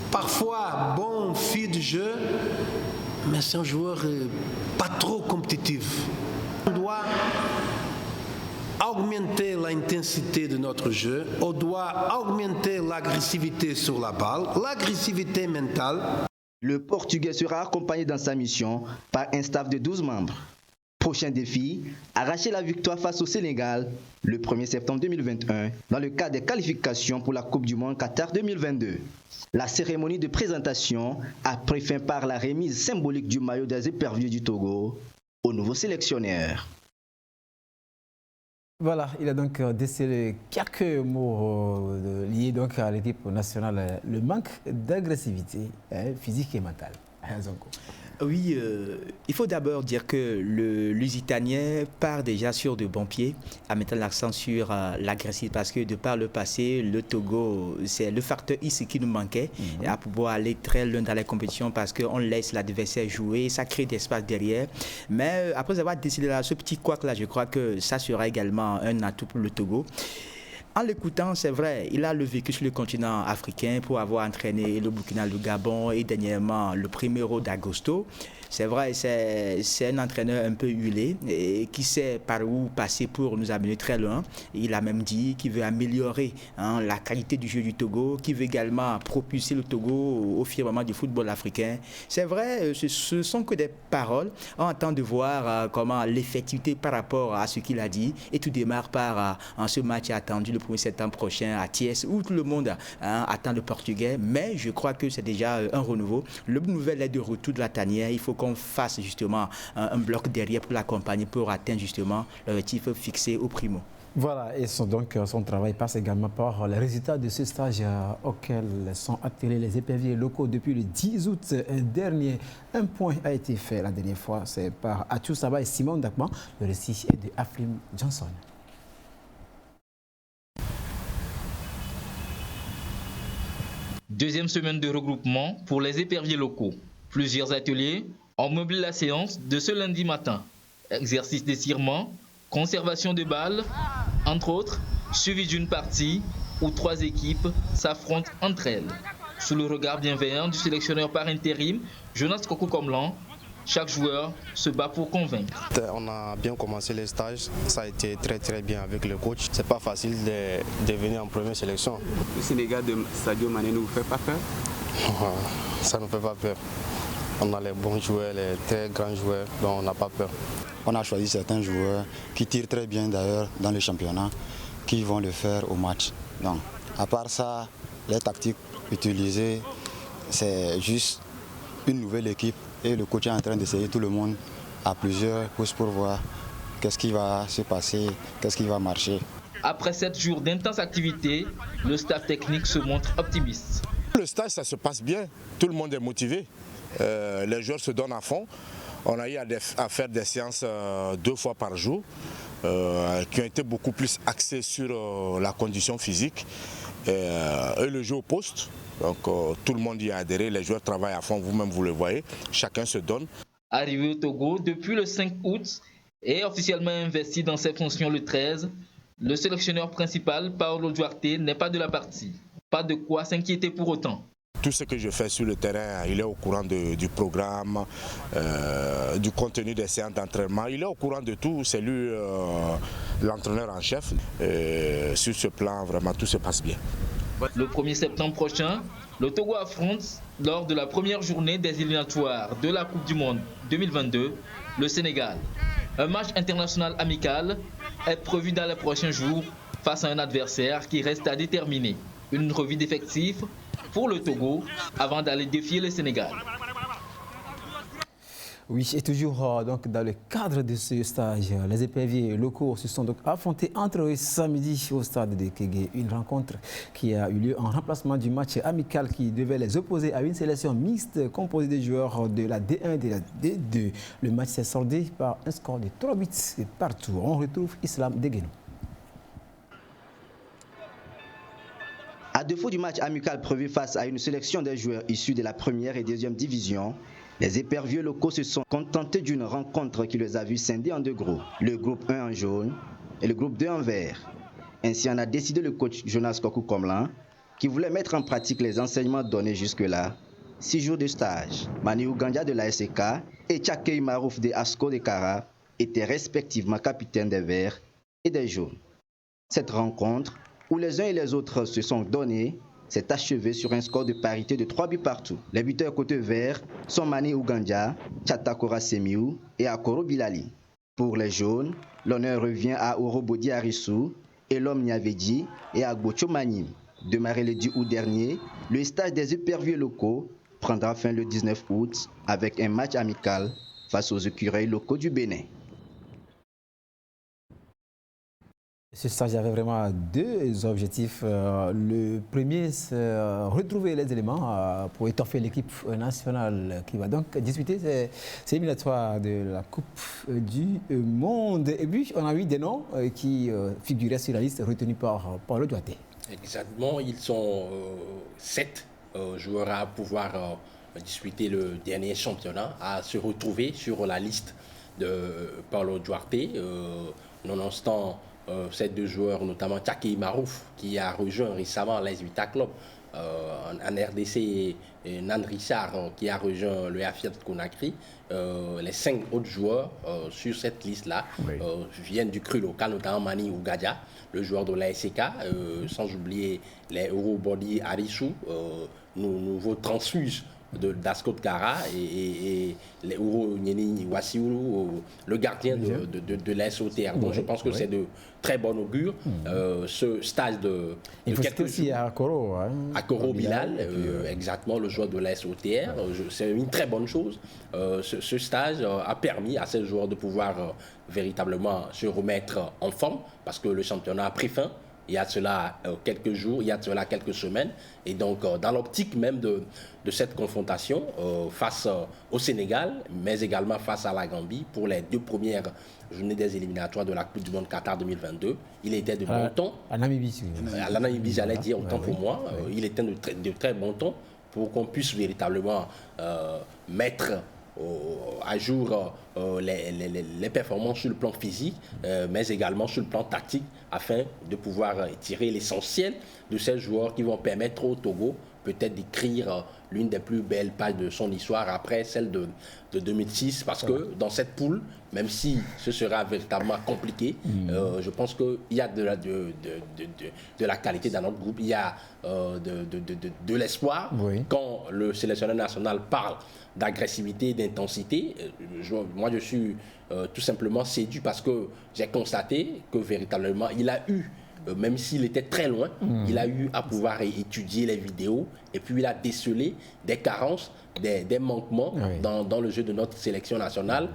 parfois bon fil de jeu, mais c'est un joueur pas trop compétitif. On doit augmenter l'intensité de notre jeu, on doit augmenter l'agressivité sur la balle, l'agressivité mentale. Le Portugais sera accompagné dans sa mission par un staff de 12 membres. Prochain défi, arracher la victoire face au Sénégal le 1er septembre 2021 dans le cadre des qualifications pour la Coupe du Monde Qatar 2022. La cérémonie de présentation a pris fin par la remise symbolique du maillot des éperviers du Togo au nouveau sélectionneur. Voilà, il a donc décelé quelques mots liés donc à l'équipe nationale, le manque d'agressivité physique et mentale. Oui, il faut d'abord dire que le Lusitanien part déjà sur de bons pieds en mettant l'accent sur l'agressivité parce que de par le passé, le Togo, c'est le facteur ici qui nous manquait à pouvoir aller très loin dans les compétitions parce qu'on laisse l'adversaire jouer, ça crée d'espace derrière. Mais après avoir décidé là, ce petit couac-là, je crois que ça sera également un atout pour le Togo. En l'écoutant, c'est vrai, il a le vécu sur le continent africain pour avoir entraîné le Burkina, le Gabon et dernièrement le Primero d'Agosto. C'est vrai, c'est un entraîneur un peu huilé et qui sait par où passer pour nous amener très loin. Il a même dit qu'il veut améliorer la qualité du jeu du Togo, qu'il veut également propulser le Togo au firmament du football africain. C'est vrai, ce ne sont que des paroles. On attend de voir comment l'effectivité par rapport à ce qu'il a dit. Et tout démarre par ce match attendu le 1er septembre prochain à Thiès, où tout le monde attend le Portugais. Mais je crois que c'est déjà un renouveau. Le nouvel est de retour de la tanière. Il faut qu'on fasse justement un bloc derrière pour l'accompagner, pour atteindre justement l'objectif fixé au primo. Voilà, et donc son travail passe également par les résultats de ce stage auquel sont attelés les éperviers locaux depuis le 10 août dernier. Un point a été fait la dernière fois, c'est par Athiou Saba et Simon Dakman. Le récit est de Aflim Johnson. Deuxième semaine de regroupement pour les éperviers locaux. Plusieurs ateliers ont meublé la séance de ce lundi matin. Exercice d'étirement, conservation de balles, entre autres, suivi d'une partie où 3 équipes s'affrontent entre elles. Sous le regard bienveillant du sélectionneur par intérim, Jonas Kokou-Komlan, chaque joueur se bat pour convaincre. On a bien commencé les stages, ça a été très bien avec le coach. C'est pas facile de venir en première sélection. Le Sénégal de Sadio Mané ne vous fait pas peur? Ça ne fait pas peur. On a les bons joueurs, les très grands joueurs, donc on n'a pas peur. On a choisi certains joueurs qui tirent très bien d'ailleurs dans le championnat, qui vont le faire au match. Donc, à part ça, les tactiques utilisées, c'est juste une nouvelle équipe et le coach est en train d'essayer tout le monde à plusieurs postes pour voir qu'est-ce qui va se passer, qu'est-ce qui va marcher. Après 7 jours d'intense activité, le staff technique se montre optimiste. Le stage, ça se passe bien, tout le monde est motivé, les joueurs se donnent à fond. On a eu à faire des séances 2 fois par jour qui ont été beaucoup plus axées sur la condition physique et le jeu au poste. Donc tout le monde y a adhéré, les joueurs travaillent à fond, vous-même vous le voyez, chacun se donne. Arrivé au Togo depuis le 5 août et officiellement investi dans ses fonctions le 13, le sélectionneur principal, Paolo Duarte, n'est pas de la partie. Pas de quoi s'inquiéter pour autant. Tout ce que je fais sur le terrain, il est au courant du programme, du contenu des séances d'entraînement. Il est au courant de tout, c'est lui l'entraîneur en chef. Sur ce plan, vraiment, tout se passe bien. Le 1er septembre prochain, le Togo affronte, lors de la première journée des éliminatoires de la Coupe du Monde 2022, le Sénégal. Un match international amical est prévu dans les prochains jours face à un adversaire qui reste à déterminer. Une revue d'effectifs pour le Togo avant d'aller défier le Sénégal. Oui, et toujours donc, dans le cadre de ce stage, les éperviers locaux se sont donc affrontés entre eux samedi au stade de Kégué. Une rencontre qui a eu lieu en remplacement du match amical qui devait les opposer à une sélection mixte composée de joueurs de la D1 et de la D2. Le match s'est soldé par un score de 3 buts partout. On retrouve Islam Deguenou. À défaut du match amical prévu face à une sélection des joueurs issus de la première et deuxième division, les éperviers locaux se sont contentés d'une rencontre qui les a vus scinder en 2 groupes, le groupe 1 en jaune et le groupe 2 en vert. Ainsi en a décidé le coach Jonas Kokou-Komlan, qui voulait mettre en pratique les enseignements donnés jusque-là. 6 jours de stage, Mani Ouganda de la SEK et Tchakei Marouf de Asco de Kara étaient respectivement capitaines des verts et des jaunes. Cette rencontre, où les uns et les autres se sont donnés, s'est achevé sur un score de parité de 3 buts partout. Les buteurs côté vert sont Mani Ouganda, Tchatakora Semiou et Akoro Bilali. Pour les jaunes, l'honneur revient à Orobodi Arissou, Elom Niavedji et Agbocho Manim. Démarré le 10 août dernier, le stage des éperviers locaux prendra fin le 19 août avec un match amical face aux écureuils locaux du Bénin. Ce stage avait vraiment deux objectifs. Le premier, c'est retrouver les éléments pour étoffer l'équipe nationale qui va donc disputer ces éliminatoires de la Coupe du Monde. Et puis, on a eu des noms qui figuraient sur la liste retenue par Paulo Duarte. Exactement, ils sont 7 joueurs à pouvoir disputer le dernier championnat, à se retrouver sur la liste de Paulo Duarte. Nonobstant ces deux joueurs, notamment Tchaki Marouf, qui a rejoint récemment l'AS Vita Club en RDC, et Nan Richard, qui a rejoint le Fiat Conakry. Les 5 autres joueurs sur cette liste-là viennent du cru local, notamment Mani Ougadia, le joueur de l'ASK, sans oublier les Eurobody Arissou, nouveau transfuge d'Ascot Kara et les Ouro Nyeni Wassioulou, le gardien de l'SOTR. Donc je pense que c'est de très bon augure. Ce stage de quelques aussi à Koro. À Koro Bilal, exactement, le joueur de l'SOTR. C'est une très bonne chose. Ce stage a permis à ces joueurs de pouvoir véritablement se remettre en forme parce que le championnat a pris fin. Il y a de cela quelques jours, il y a de cela quelques semaines. Et donc, dans l'optique même de cette confrontation face au Sénégal, mais également face à la Gambie, pour les 2 premières journées des éliminatoires de la Coupe du Monde Qatar 2022, il était de bon ton. À Namibie, à la Namibie, j'allais dire, autant pour moi. Il était de très bon ton pour qu'on puisse véritablement mettre à jour les performances sur le plan physique, mais également sur le plan tactique, afin de pouvoir tirer l'essentiel de ces joueurs qui vont permettre au Togo peut-être d'écrire l'une des plus belles pages de son histoire après celle de 2006, parce que dans cette poule, même si ce sera véritablement compliqué, je pense qu'il y a de la qualité dans notre groupe, il y a de l'espoir. Quand le sélectionneur national parle d'agressivité, d'intensité, moi je suis tout simplement séduit parce que j'ai constaté que véritablement il a eu, même s'il était très loin, il a eu à pouvoir étudier les vidéos et puis il a décelé des carences, des manquements dans le jeu de notre sélection nationale.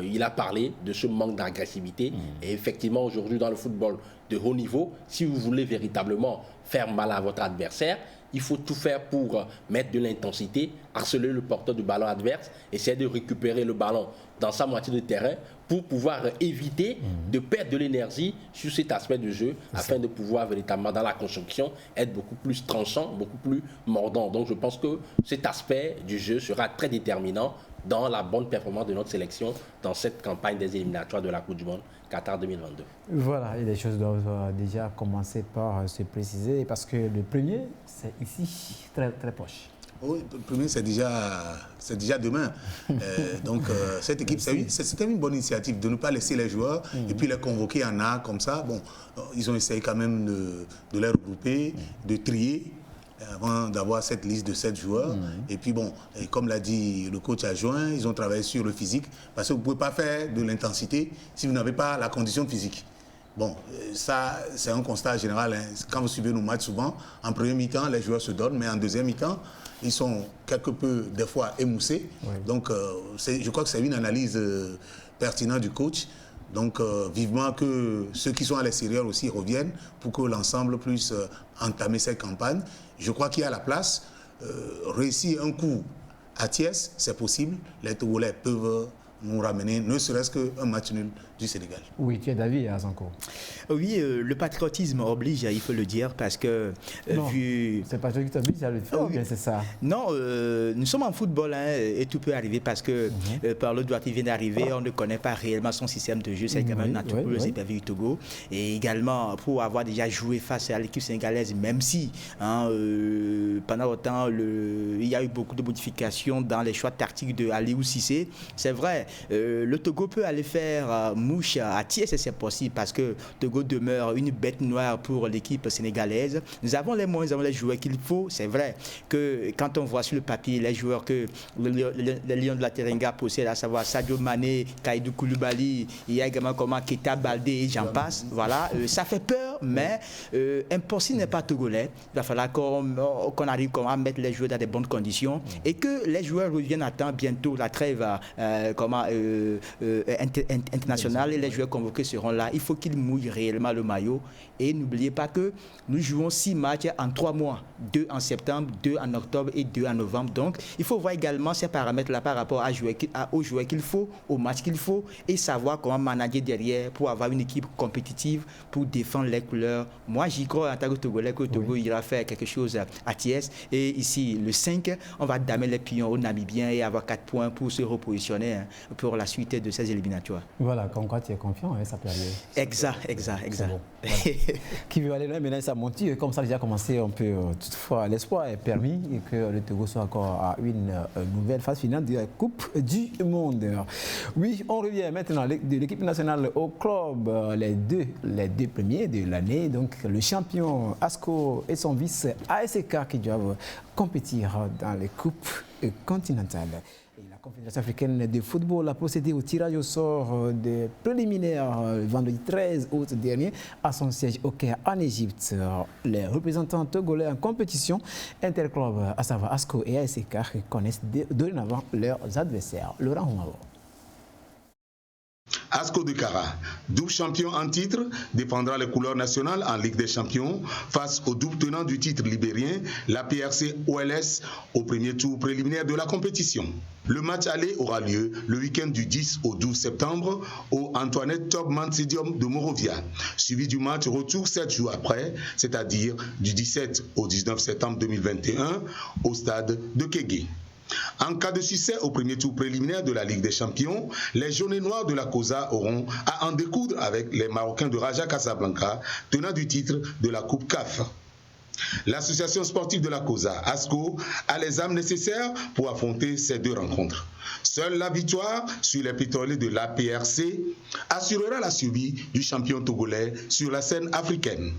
Il a parlé de ce manque d'agressivité et effectivement aujourd'hui dans le football de haut niveau, si vous voulez véritablement faire mal à votre adversaire, il faut tout faire pour mettre de l'intensité, harceler le porteur du ballon adverse, essayer de récupérer le ballon dans sa moitié de terrain pour pouvoir éviter de perdre de l'énergie sur cet aspect du jeu afin de pouvoir véritablement dans la construction être beaucoup plus tranchant, beaucoup plus mordant. Donc je pense que cet aspect du jeu sera très déterminant dans la bonne performance de notre sélection dans cette campagne des éliminatoires de la Coupe du Monde Qatar 2022. Voilà, et les choses doivent déjà commencer par se préciser parce que le premier, c'est ici, très, très proche. Oui, le premier, c'est déjà demain. Donc, cette équipe, c'était une bonne initiative de ne pas laisser les joueurs et puis les convoquer en A comme ça. Bon, ils ont essayé quand même de les regrouper, de trier avant d'avoir cette liste de 7 joueurs. Et puis bon, et comme l'a dit le coach adjoint, ils ont travaillé sur le physique parce que vous ne pouvez pas faire de l'intensité si vous n'avez pas la condition physique. Bon, ça, c'est un constat général. Hein. Quand vous suivez nos matchs souvent, en premier mi-temps, les joueurs se donnent, mais en deuxième mi-temps, ils sont quelque peu, des fois, émoussés. Donc, je crois que c'est une analyse pertinente du coach. Donc, vivement que ceux qui sont à l'extérieur aussi reviennent pour que l'ensemble puisse entamer cette campagne. Je crois qu'il y a la place. Réussir un coup à Thiès, c'est possible. Les Togolais peuvent nous ramener, ne serait-ce qu'un match nul du Sénégal. Oui, tu es d'avis, Azanko. Oui, le patriotisme oblige, il faut le dire, parce que... non, c'est le patriotisme qui t'oblige à le faire, bien c'est ça. Non, nous sommes en football, hein, et tout peut arriver, parce que Paulo Duarte vient d'arriver, on ne connaît pas réellement son système de jeu, c'est quand même naturel pour les éperviers du Togo. Et également, pour avoir déjà joué face à l'équipe sénégalaise, même si, hein, pendant autant, il y a eu beaucoup de modifications dans les choix tactiques de Aliou Cissé, c'est vrai, le Togo peut aller faire mouche à Thiès, c'est possible parce que Togo demeure une bête noire pour l'équipe sénégalaise. Nous avons les moyens, nous avons les joueurs qu'il faut. C'est vrai que quand on voit sur le papier les joueurs que les Lions de la Teranga possèdent, à savoir Sadio Mané, Kalidou Koulibaly, il y a également comment Keita Baldé et j'en passe. Voilà, ça fait peur, mais impossible n'est pas togolais. Il va falloir qu'on arrive à mettre les joueurs dans des bonnes conditions et que les joueurs reviennent à temps bientôt. La trêve notamment internationales, et les joueurs convoqués seront là. Il faut qu'ils mouillent réellement le maillot. Et n'oubliez pas que nous jouons 6 matchs en 3 mois, 2 en septembre, 2 en octobre et 2 en novembre. Donc, il faut voir également ces paramètres-là par rapport aux joueurs qu'il faut, aux matchs qu'il faut, et savoir comment manager derrière pour avoir une équipe compétitive, pour défendre les couleurs. Moi, j'y crois en tant que Togolais que Togo ira faire quelque chose à Thiès. Et ici, le 5, on va damer les pions aux Namibiens et avoir 4 points pour se repositionner pour la suite de ces éliminatoires. Voilà, comme quoi tu es confiant, ça peut arriver. Exact. Bon. Voilà. Qui veut aller loin, maintenant ça monte, comme ça déjà commencé un peu. Toutefois, l'espoir est permis et que le Togo soit encore à une nouvelle phase finale de la Coupe du Monde. Oui, on revient maintenant de l'équipe nationale au club, les deux premiers de l'année, donc le champion ASCO et son vice ASK qui doivent compétir dans les coupes continentales. La Confédération africaine de football a procédé au tirage au sort des préliminaires vendredi 13 août dernier à son siège au Caire en Égypte. Les représentants togolais en compétition interclub, à savoir ASCO et ASK, connaissent dorénavant leurs adversaires. Laurent Humavo. ASCO de Kara, double champion en titre, défendra les couleurs nationales en Ligue des Champions face au double tenant du titre libérien, la PRC OLS, au premier tour préliminaire de la compétition. Le match aller aura lieu le week-end du 10 au 12 septembre au Antoinette Tubman Stadium de Monrovia, suivi du match retour 7 jours après, c'est-à-dire du 17 au 19 septembre 2021 au stade de Kégué. En cas de succès au premier tour préliminaire de la Ligue des Champions, les jaunes et noirs de la COSA auront à en découdre avec les Marocains de Raja Casablanca, tenant du titre de la Coupe CAF. L'association sportive de la COSA, ASCO, a les armes nécessaires pour affronter ces deux rencontres. Seule la victoire sur les pétroliers de l'APRC assurera la survie du champion togolais sur la scène africaine.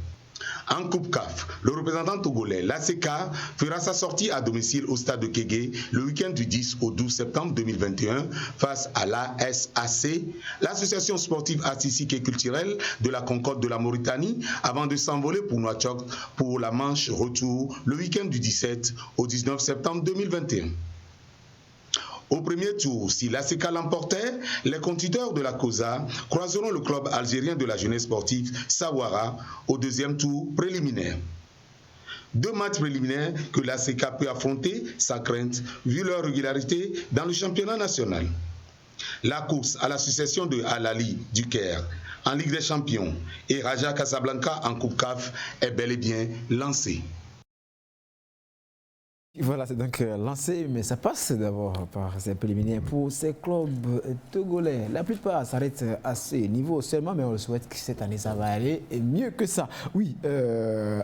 En Coupe CAF, le représentant togolais, l'ACK, fera sa sortie à domicile au stade de Kégué le week-end du 10 au 12 septembre 2021 face à l'ASAC, l'association sportive artistique et culturelle de la Concorde de la Mauritanie, avant de s'envoler pour Nouakchott pour la manche retour le week-end du 17 au 19 septembre 2021. Au premier tour, si l'ACK l'emportait, les compétiteurs de la COSA croiseront le club algérien de la jeunesse sportive Sawara au deuxième tour préliminaire. Deux matchs préliminaires que l'ACK peut affronter sans crainte vu leur régularité dans le championnat national. La course à l'association de Al-Ali du Caire en Ligue des Champions et Raja Casablanca en Coupe CAF est bel et bien lancée. Voilà, c'est donc lancé, mais ça passe d'abord par ces préliminaires pour ces clubs togolais. La plupart s'arrêtent à ce niveau seulement, mais on le souhaite que cette année ça va aller mieux que ça. Oui,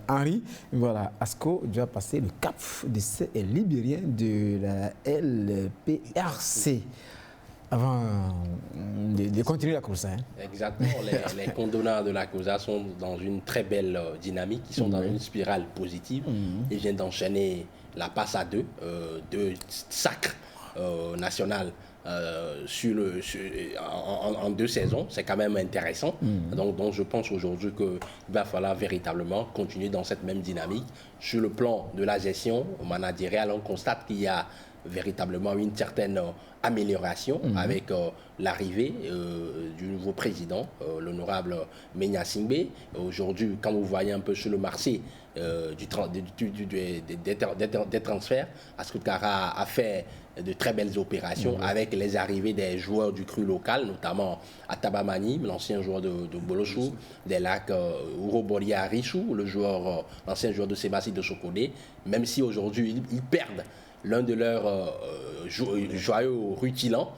Henri, voilà, ASCO doit passer le cap de ces Libériens de la LPRC avant de continuer la course. Exactement, les condonnats de la COSA sont dans une très belle dynamique, ils sont dans une spirale positive. Ils viennent d'enchaîner la passe à deux sacres nationales en 2 saisons. C'est quand même intéressant. Donc je pense aujourd'hui qu'il va falloir véritablement continuer dans cette même dynamique. Sur le plan de la gestion managériale, on constate qu'il y a véritablement une certaine amélioration avec l'arrivée du nouveau président, l'honorable Menya Singbe. Aujourd'hui, quand vous voyez un peu sur le marché des transferts, ASCO de Kara a fait de très belles opérations avec les arrivées des joueurs du cru local, notamment Atabamani, l'ancien joueur de Bolochou, des lacs Uroboria Richou, l'ancien joueur de Sébastien de Sokodé, même si aujourd'hui ils perdent l'un de leurs joyeux rutilants,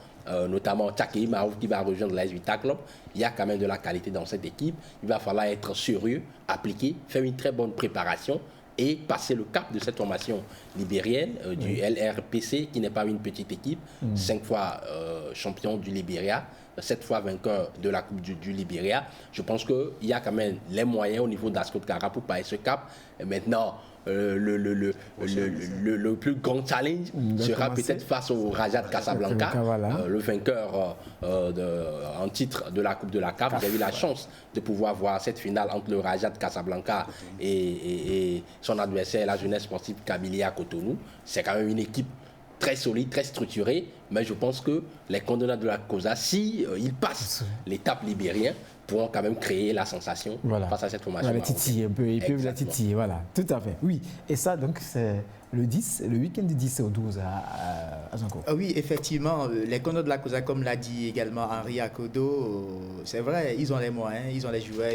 notamment Tchakei Marouf qui va rejoindre l'AS Vita Club. Il y a quand même de la qualité dans cette équipe. Il va falloir être sérieux, appliquer, faire une très bonne préparation et passer le cap de cette formation libérienne du LRPC, qui n'est pas une petite équipe, 5 fois champion du Libéria, 7 fois vainqueur de la Coupe du Libéria. Je pense qu'il y a quand même les moyens au niveau d'ASCO de Kara pour passer ce cap. Et maintenant, le plus grand challenge sera peut-être face au Raja de Casablanca, le vainqueur en titre de la Coupe de la CAF. J'ai eu la chance de pouvoir voir cette finale entre le Raja de Casablanca et son adversaire, la jeunesse sportive Kabylie à Cotonou. C'est quand même une équipe très solide, très structuré, mais je pense que les condamnés de la COSA, si ils passent l'étape libérienne, pourront quand même créer la sensation face à cette formation. Voilà, titiller un peu, ils peuvent la titiller, voilà, tout à fait. Oui, et ça, donc, c'est le week-end du 10 au 12 à Zanko. Oui, effectivement, les condamnés de la COSA, comme l'a dit également Henri Akodo, c'est vrai, ils ont les moyens, ils ont les joueurs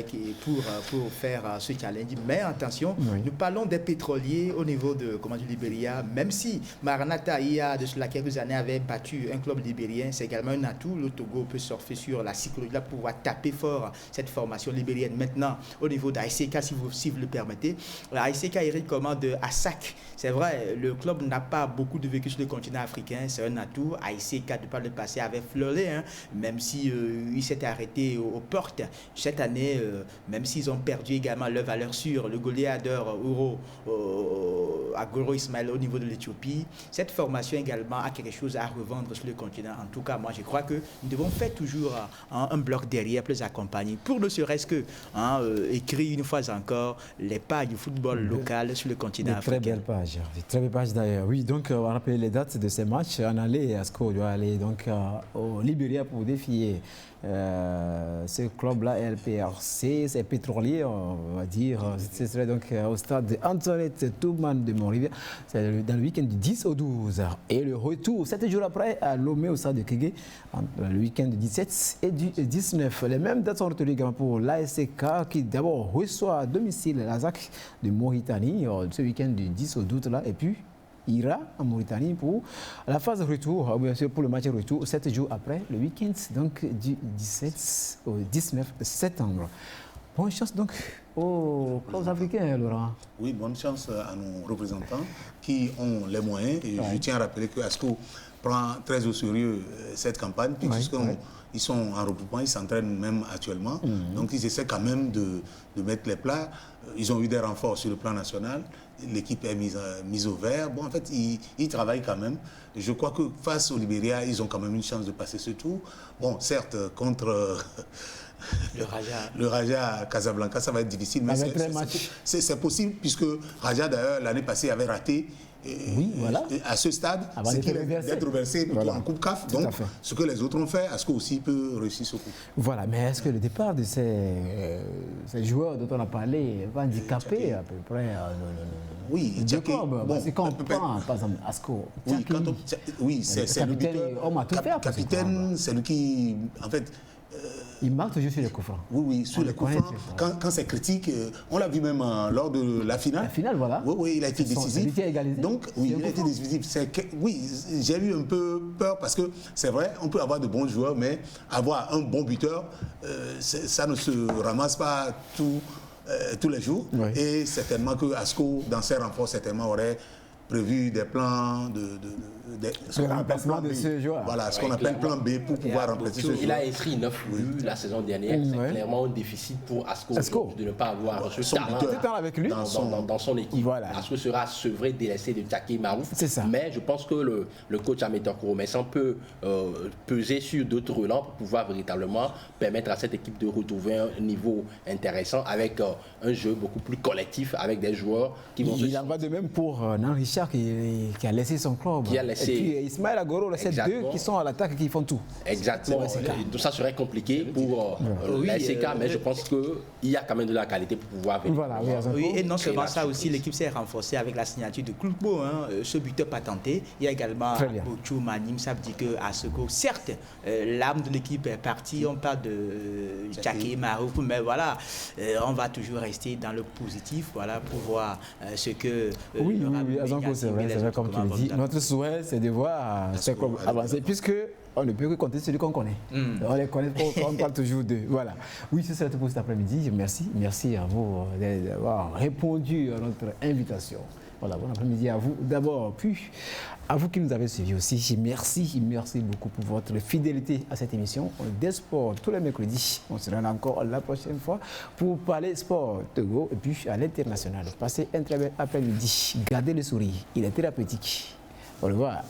pour faire ce challenge. Mais attention, nous parlons des pétroliers au niveau du Libéria, même si Maranatha, il y a de cela quelques années, avait battu un club libérien, c'est également un atout. Le Togo peut surfer sur la psychologie là pour pouvoir taper fort cette formation libérienne. Maintenant, au niveau d'ASK, si vous le permettez, l'ASK Eric commande à SAC. C'est vrai, le club n'a pas beaucoup de vécu sur le continent africain, c'est un atout. ASK, de par le passé, avait fleuré, même si il s'était arrêté aux portes. Cette année, même s'ils ont perdu également leur valeur sûre, le goléador Agoro Ismaël au niveau de l'Éthiopie, cette formation également a quelque chose à revendre sur le continent. En tout cas, moi, je crois que nous devons faire toujours un bloc derrière, plus accompagné, pour ne serait-ce que écrire une fois encore les pages du football local sur le continent africain. Très belle page d'ailleurs. Oui, donc on va rappeler les dates de ces matchs. En aller, Asco doit aller donc au Libéria pour défier ce club-là, LPRC, c'est pétrolier, on va dire. Ce serait donc au stade d'Antoinette Touman de Montrivière. C'est dans le week-end du 10 au 12. Et le retour, 7 jours après, à Lomé au stade de Kégué, le week-end du 17 et du 19. Les mêmes dates sont retenues également pour l'ASK qui d'abord reçoit à domicile la ZAC de Mauritanie ce week-end du 10 au 12 là, et puis ira en Mauritanie pour la phase retour, bien sûr pour le match retour, 7 jours après, le week-end donc du 17 au 19 septembre. Bonne chance donc aux clubs africains, Laurent. Oui, bonne chance à nos représentants qui ont les moyens. Et je tiens à rappeler que ASCO prend très au sérieux cette campagne, puisqu'ils sont en regroupement, ils s'entraînent même actuellement. Donc ils essaient quand même de mettre les plats. Ils ont eu des renforts sur le plan national. L'équipe est mise au vert. Bon, en fait, ils travaillent quand même. Je crois que face au Libéria, ils ont quand même une chance de passer ce tour. Bon, certes, contre le Raja Casablanca, ça va être difficile, mais c'est possible, puisque Raja, d'ailleurs, l'année passée, avait raté. À ce stade, c'est qu'il est d'être reversé en Coupe CAF. Donc, ce que les autres ont fait, est-ce qu'aussi peut réussir ce coup? Voilà, mais est-ce que le départ de ces joueurs dont on a parlé va handicaper à peu près Oui, Djaké, c'est quand on prend, par exemple, Asco. Oui, c'est le capitaine, c'est lui qui, en fait... Il marque toujours sur les coups francs. Oui, sur les coups francs. Quand c'est critique, on l'a vu même lors de la finale. La finale, voilà. Oui, il a été décisif. Donc, oui, il a été décisif. Oui, j'ai eu un peu peur parce que c'est vrai, on peut avoir de bons joueurs, mais avoir un bon buteur, ça ne se ramasse pas tous les jours. Et certainement que Asco, dans ses renforts, certainement aurait prévu des plans le remplacement de ce joueur. Voilà, ce qu'on appelle plan B pour pouvoir remplacer ce joueur. Il a inscrit 9 buts la saison dernière. C'est clairement un déficit pour Asco de ne pas avoir ce talent avec lui dans son équipe. Asco sera sevré, délaissé de Djaké Marouf. Mais je pense que le coach Amétor Kouromessan peut peser sur d'autres relents pour pouvoir véritablement permettre à cette équipe de retrouver un niveau intéressant avec un jeu beaucoup plus collectif, avec des joueurs qui vont... Il en va de même pour Nan Richard qui a laissé son club. Et puis Ismaël Agoro, c'est deux qui sont à l'attaque et qui font tout. Exactement. Tout ça serait compliqué pour l'ASK, mais je pense qu'il y a quand même de la qualité pour pouvoir venir. Et non seulement ça aussi, l'équipe s'est renforcée avec la signature de Kloukbo, ce buteur patenté. Il y a également Bochou Manim, ça veut dire qu'à ce coup, certes, l'âme de l'équipe est partie, on parle de Djaké Marouf, mais voilà, on va toujours rester dans le positif, voilà, pour voir ce que... Oui, c'est vrai, comme tu le dis. Notre souhait, c'est de voir ces clubs avancer, puisque on ne peut que compter celui qu'on connaît. On les connaît, on parle toujours d'eux. Voilà. Oui, c'est ça tout pour cet après-midi. Merci à vous d'avoir répondu à notre invitation. Voilà, bon après-midi à vous d'abord, puis à vous qui nous avez suivis aussi. Merci beaucoup pour votre fidélité à cette émission des sports tous les mercredis. On se rend encore la prochaine fois pour parler sport Togo et puis à l'international. Passez un très bel après-midi. Gardez le sourire, il est thérapeutique. Au revoir.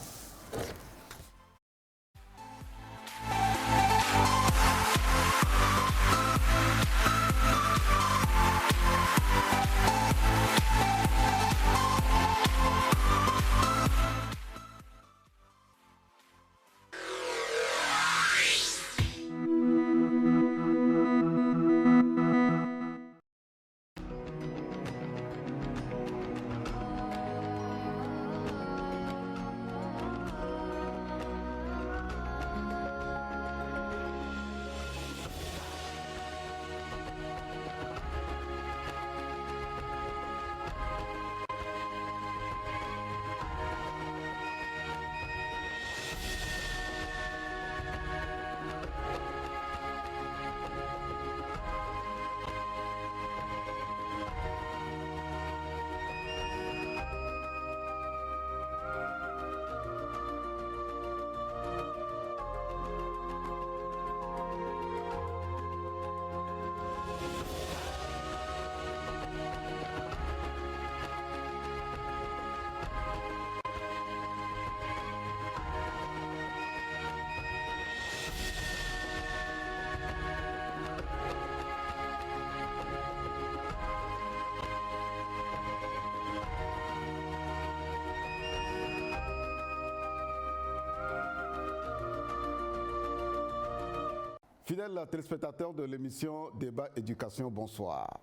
Fidèles téléspectateurs de l'émission Débat Éducation, bonsoir.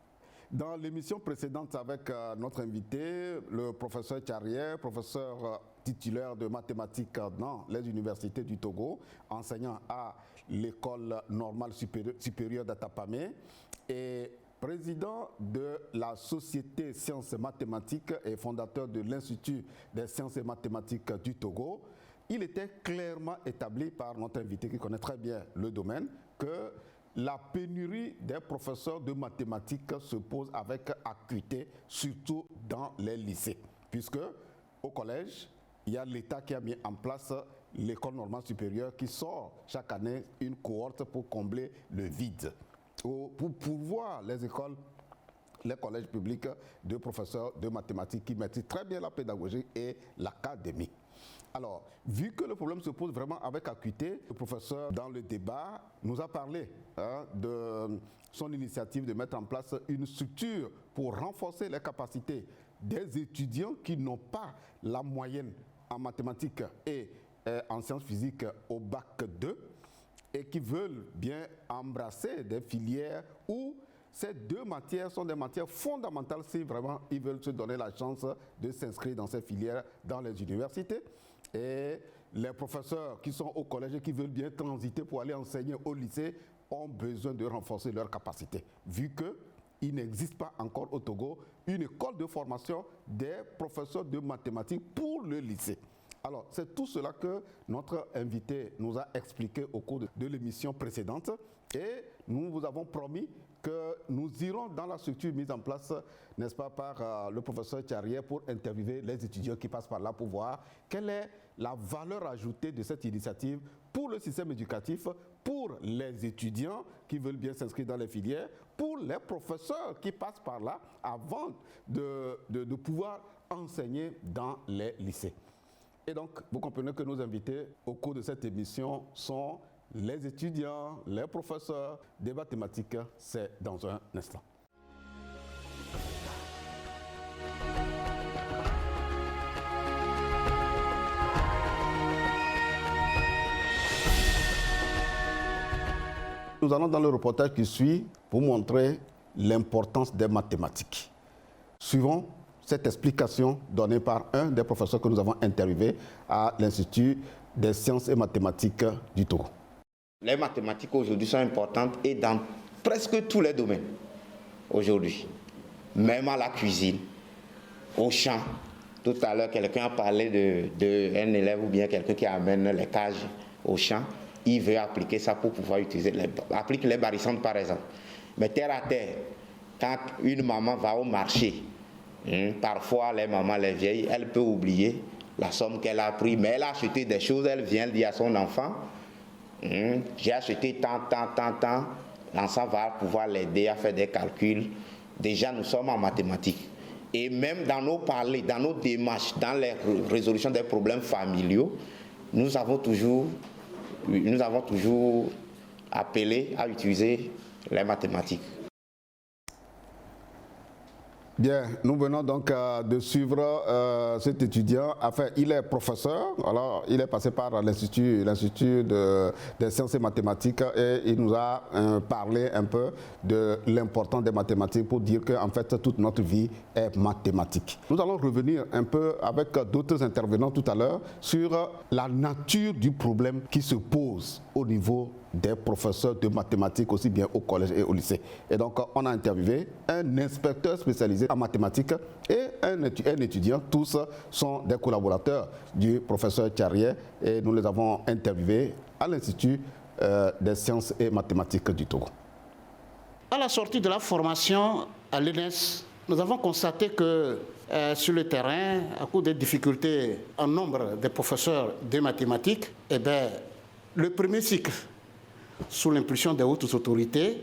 Dans l'émission précédente avec notre invité, le professeur Thiariè, professeur titulaire de mathématiques dans les universités du Togo, enseignant à l'école normale supérieure d'Atapamé et président de la Société Sciences et Mathématiques et fondateur de l'Institut des Sciences et Mathématiques du Togo, il était clairement établi par notre invité qui connaît très bien le domaine que la pénurie des professeurs de mathématiques se pose avec acuité, surtout dans les lycées. Puisque au collège, il y a l'État qui a mis en place l'école normale supérieure qui sort chaque année une cohorte pour combler le vide. Pour pourvoir les écoles, les collèges publics de professeurs de mathématiques qui maîtrisent très bien la pédagogie et l'académie. Alors, vu que le problème se pose vraiment avec acuité, le professeur, dans le débat, nous a parlé de son initiative de mettre en place une structure pour renforcer les capacités des étudiants qui n'ont pas la moyenne en mathématiques et en sciences physiques au bac 2 et qui veulent bien embrasser des filières où ces deux matières sont des matières fondamentales si vraiment ils veulent se donner la chance de s'inscrire dans ces filières dans les universités. Et les professeurs qui sont au collège et qui veulent bien transiter pour aller enseigner au lycée ont besoin de renforcer leurs capacités, vu qu'il n'existe pas encore au Togo une école de formation des professeurs de mathématiques pour le lycée. Alors, c'est tout cela que notre invité nous a expliqué au cours de l'émission précédente et nous vous avons promis que nous irons dans la structure mise en place, n'est-ce pas, par le professeur Thiariè pour interviewer les étudiants qui passent par là pour voir quelle est la valeur ajoutée de cette initiative pour le système éducatif, pour les étudiants qui veulent bien s'inscrire dans les filières, pour les professeurs qui passent par là avant de pouvoir enseigner dans les lycées. Et donc, vous comprenez que nos invités au cours de cette émission sont les étudiants, les professeurs des mathématiques. C'est dans un instant. Nous allons dans le reportage qui suit pour montrer l'importance des mathématiques. Suivons cette explication donnée par un des professeurs que nous avons interviewé à l'Institut des sciences et mathématiques du Togo. Les mathématiques aujourd'hui sont importantes et dans presque tous les domaines aujourd'hui. Même à la cuisine, au champ. Tout à l'heure, quelqu'un a parlé d'un élève ou bien quelqu'un qui amène les cages au champ. Il veut appliquer ça pour pouvoir utiliser appliquer les barycentres par exemple. Mais terre à terre, quand une maman va au marché, parfois les mamans, les vieilles, elle peut oublier la somme qu'elle a pris, mais elle a acheté des choses, elle vient dire à son enfant, j'ai acheté tant, l'enfant va pouvoir l'aider à faire des calculs. Déjà, nous sommes en mathématiques. Et même dans nos parlers, dans nos démarches, dans les résolutions des problèmes familiaux, nous avons toujours appelé à utiliser les mathématiques. Bien, nous venons donc de suivre cet étudiant. Enfin, il est professeur, alors il est passé par l'Institut des sciences et mathématiques et il nous a parlé un peu de l'importance des mathématiques pour dire qu'en fait, toute notre vie est mathématique. Nous allons revenir un peu avec d'autres intervenants tout à l'heure sur la nature du problème qui se pose au niveau des professeurs de mathématiques aussi bien au collège et au lycée. Et donc, on a interviewé un inspecteur spécialisé en mathématiques et un étudiant. Tous sont des collaborateurs du professeur Thiariè et nous les avons interviewés à l'Institut des sciences et mathématiques du Togo. À la sortie de la formation à l'ENS, nous avons constaté que sur le terrain, à cause des difficultés en nombre de professeurs de mathématiques, le premier cycle, sous l'impulsion des hautes autorités,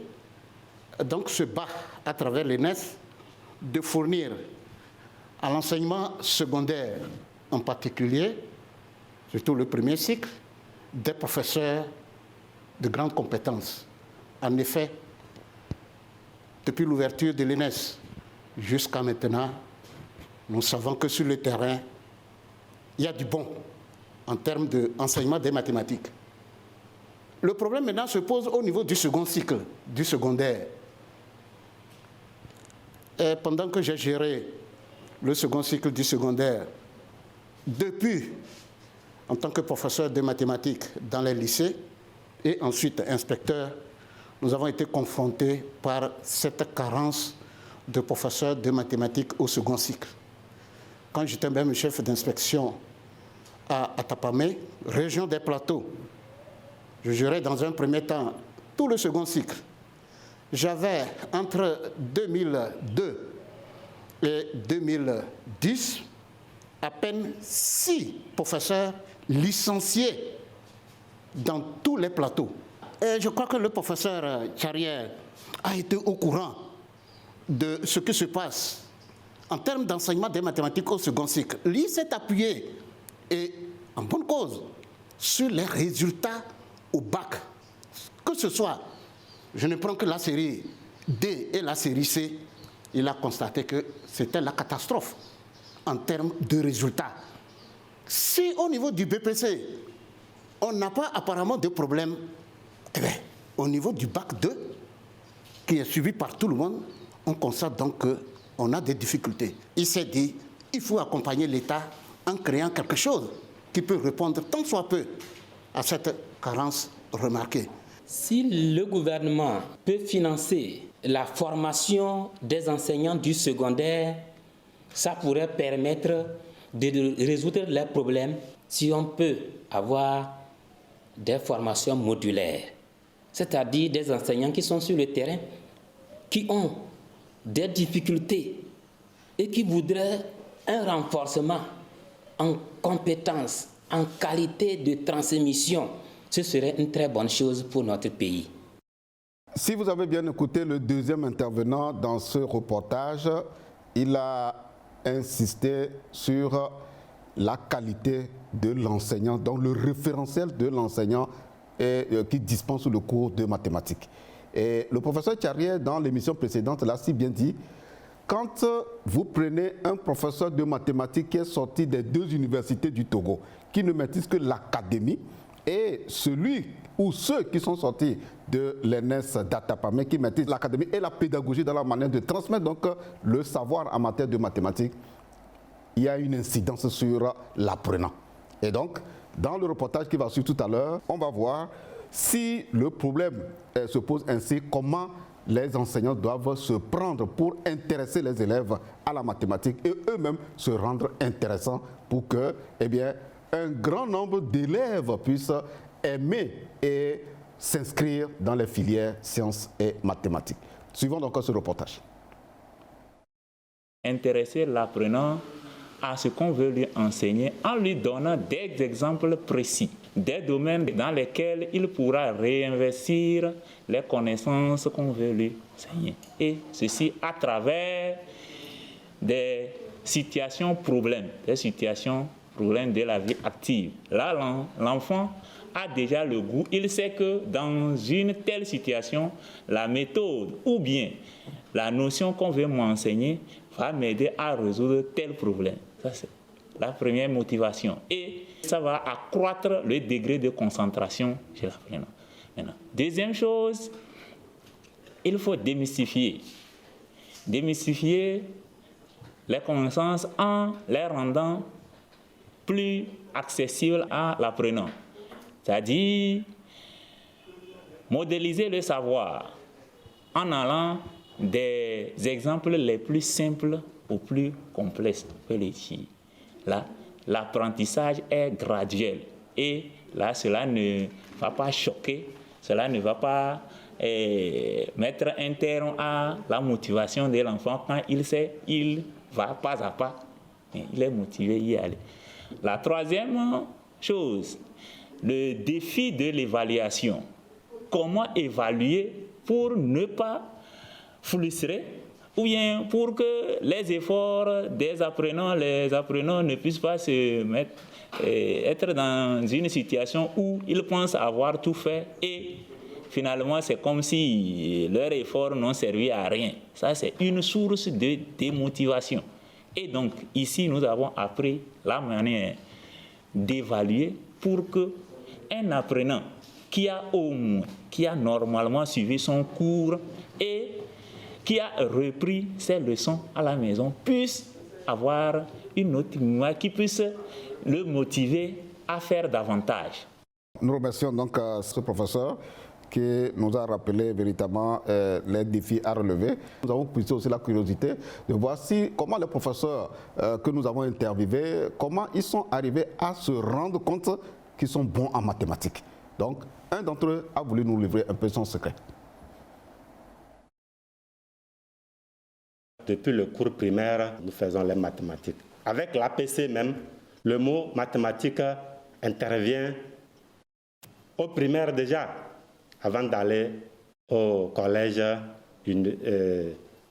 donc se bat à travers l'ENS de fournir à l'enseignement secondaire en particulier, surtout le premier cycle, des professeurs de grandes compétences. En effet, depuis l'ouverture de l'ENS jusqu'à maintenant, nous savons que sur le terrain, il y a du bon en termes d'enseignement des mathématiques. Le problème maintenant se pose au niveau du second cycle, du secondaire. Et pendant que j'ai géré le second cycle du secondaire, depuis, en tant que professeur de mathématiques dans les lycées et ensuite inspecteur, nous avons été confrontés par cette carence de professeurs de mathématiques au second cycle. Quand j'étais même chef d'inspection à Atapamé, région des Plateaux, je gérais dans un premier temps tout le second cycle. J'avais entre 2002 et 2010 à peine 6 professeurs licenciés dans tous les plateaux. Et je crois que le professeur Charrière a été au courant de ce qui se passe en termes d'enseignement des mathématiques au second cycle. Lui s'est appuyé, et en bonne cause, sur les résultats au bac. Que ce soit, je ne prends que la série D et la série C, il a constaté que c'était la catastrophe en termes de résultats. Si au niveau du BPC, on n'a pas apparemment de problème, eh bien, au niveau du bac 2, qui est suivi par tout le monde, on constate donc qu'on a des difficultés. Il s'est dit, il faut accompagner l'État en créant quelque chose qui peut répondre tant soit peu à cette carence remarquée. Si le gouvernement peut financer la formation des enseignants du secondaire, ça pourrait permettre de résoudre les problèmes si on peut avoir des formations modulaires, c'est-à-dire des enseignants qui sont sur le terrain, qui ont des difficultés et qui voudraient un renforcement en compétences, en qualité de transmission. Ce serait une très bonne chose pour notre pays. Si vous avez bien écouté le deuxième intervenant dans ce reportage, il a insisté sur la qualité de l'enseignant, donc le référentiel de l'enseignant qui dispense le cours de mathématiques. Et le professeur Charrière, dans l'émission précédente, l'a si bien dit, quand vous prenez un professeur de mathématiques qui est sorti des 2 universités du Togo, qui ne maîtrise que l'académie, et celui ou ceux qui sont sortis de l'ENS d'Atapamé, qui maîtrisent l'académie et la pédagogie dans la manière de transmettre donc le savoir en matière de mathématiques, il y a une incidence sur l'apprenant. Et donc, dans le reportage qui va suivre tout à l'heure, on va voir si le problème se pose ainsi, comment les enseignants doivent se prendre pour intéresser les élèves à la mathématique et eux-mêmes se rendre intéressants pour que, eh bien, un grand nombre d'élèves puissent aimer et s'inscrire dans les filières sciences et mathématiques. Suivons donc ce reportage. Intéresser l'apprenant à ce qu'on veut lui enseigner en lui donnant des exemples précis, des domaines dans lesquels il pourra réinvestir les connaissances qu'on veut lui enseigner. Et ceci à travers des situations problèmes, des situations problèmes de la vie active. Là, l'enfant a déjà le goût, il sait que dans une telle situation, la méthode ou bien la notion qu'on veut m'enseigner va m'aider à résoudre tel problème. Ça, c'est la première motivation. Et ça va accroître le degré de concentration chez l'apprenant. Maintenant, deuxième chose, il faut démystifier. Démystifier les connaissances en les rendant plus accessibles à l'apprenant. C'est-à-dire modéliser le savoir en allant des exemples les plus simples aux plus complexes. Là, l'apprentissage est graduel et là, cela ne va pas choquer, cela ne va pas mettre un terme à la motivation de l'enfant quand il sait, il va pas à pas, il est motivé à y aller. La troisième chose, le défi de l'évaluation. Comment évaluer pour ne pas frustrer ou bien pour que les efforts des apprenants, les apprenants ne puissent pas se mettre, être dans une situation où ils pensent avoir tout fait et finalement c'est comme si leurs efforts n'ont servi à rien. Ça, c'est une source de démotivation. Et donc ici, nous avons appris la manière d'évaluer pour qu'un apprenant qui a normalement suivi son cours et qui a repris ses leçons à la maison puisse avoir une autre mémoire qui puisse le motiver à faire davantage. Nous remercions donc ce professeur qui nous a rappelé véritablement les défis à relever. Nous avons poussé aussi la curiosité de voir comment les professeurs que nous avons interviewés, comment ils sont arrivés à se rendre compte qu'ils sont bons en mathématiques. Donc, un d'entre eux a voulu nous livrer un peu son secret. Depuis le cours primaire, nous faisons les mathématiques. Avec l'APC même, le mot mathématique intervient au primaire déjà, avant d'aller au collège,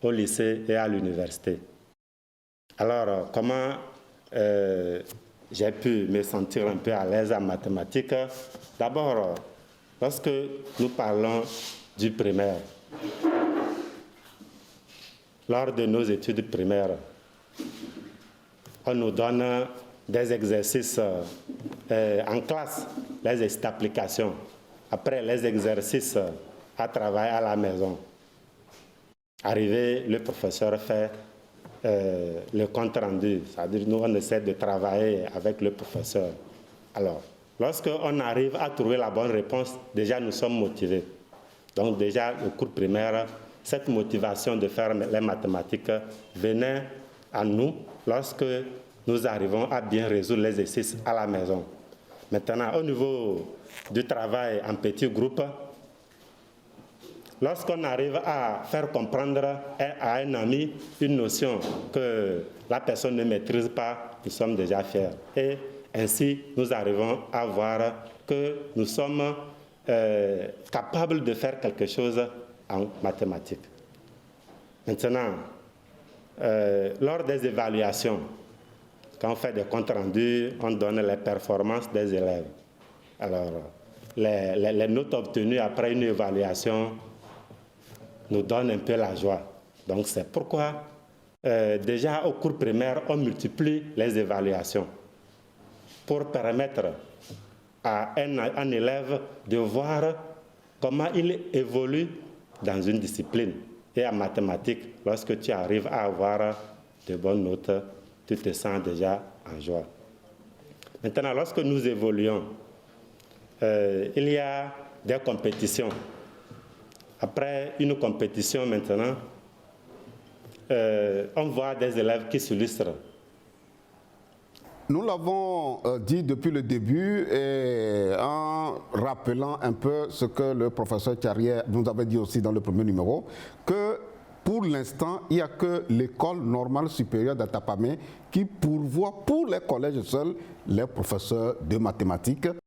au lycée et à l'université. Alors, comment j'ai pu me sentir un peu à l'aise en mathématiques? D'abord, lorsque nous parlons du primaire, lors de nos études primaires, on nous donne des exercices en classe, les exercices d'application. Après les exercices à travailler à la maison. Arrivé, le professeur fait le compte rendu. C'est-à-dire nous, on essaie de travailler avec le professeur. Alors, lorsqu'on arrive à trouver la bonne réponse, déjà nous sommes motivés. Donc déjà, au cours primaire, cette motivation de faire les mathématiques venait à nous lorsque nous arrivons à bien résoudre les exercices à la maison. Maintenant, au niveau du travail en petits groupes, lorsqu'on arrive à faire comprendre à un ami une notion que la personne ne maîtrise pas, nous sommes déjà fiers. Et ainsi, nous arrivons à voir que nous sommes capables de faire quelque chose en mathématiques. Maintenant, lors des évaluations, quand on fait des comptes rendus, on donne les performances des élèves. Alors, les notes obtenues après une évaluation nous donnent un peu la joie. Donc, c'est pourquoi, déjà au cours primaire, on multiplie les évaluations pour permettre à un élève de voir comment il évolue dans une discipline. Et en mathématiques, lorsque tu arrives à avoir de bonnes notes, tu te sens déjà en joie. Maintenant, lorsque nous évoluons, il y a des compétitions. Après une compétition maintenant, on voit des élèves qui s'illustrent. Nous l'avons dit depuis le début et en rappelant un peu ce que le professeur Thiarière nous avait dit aussi dans le premier numéro, que pour l'instant, il n'y a que l'école normale supérieure d'Atapamé qui pourvoit pour les collèges seuls les professeurs de mathématiques.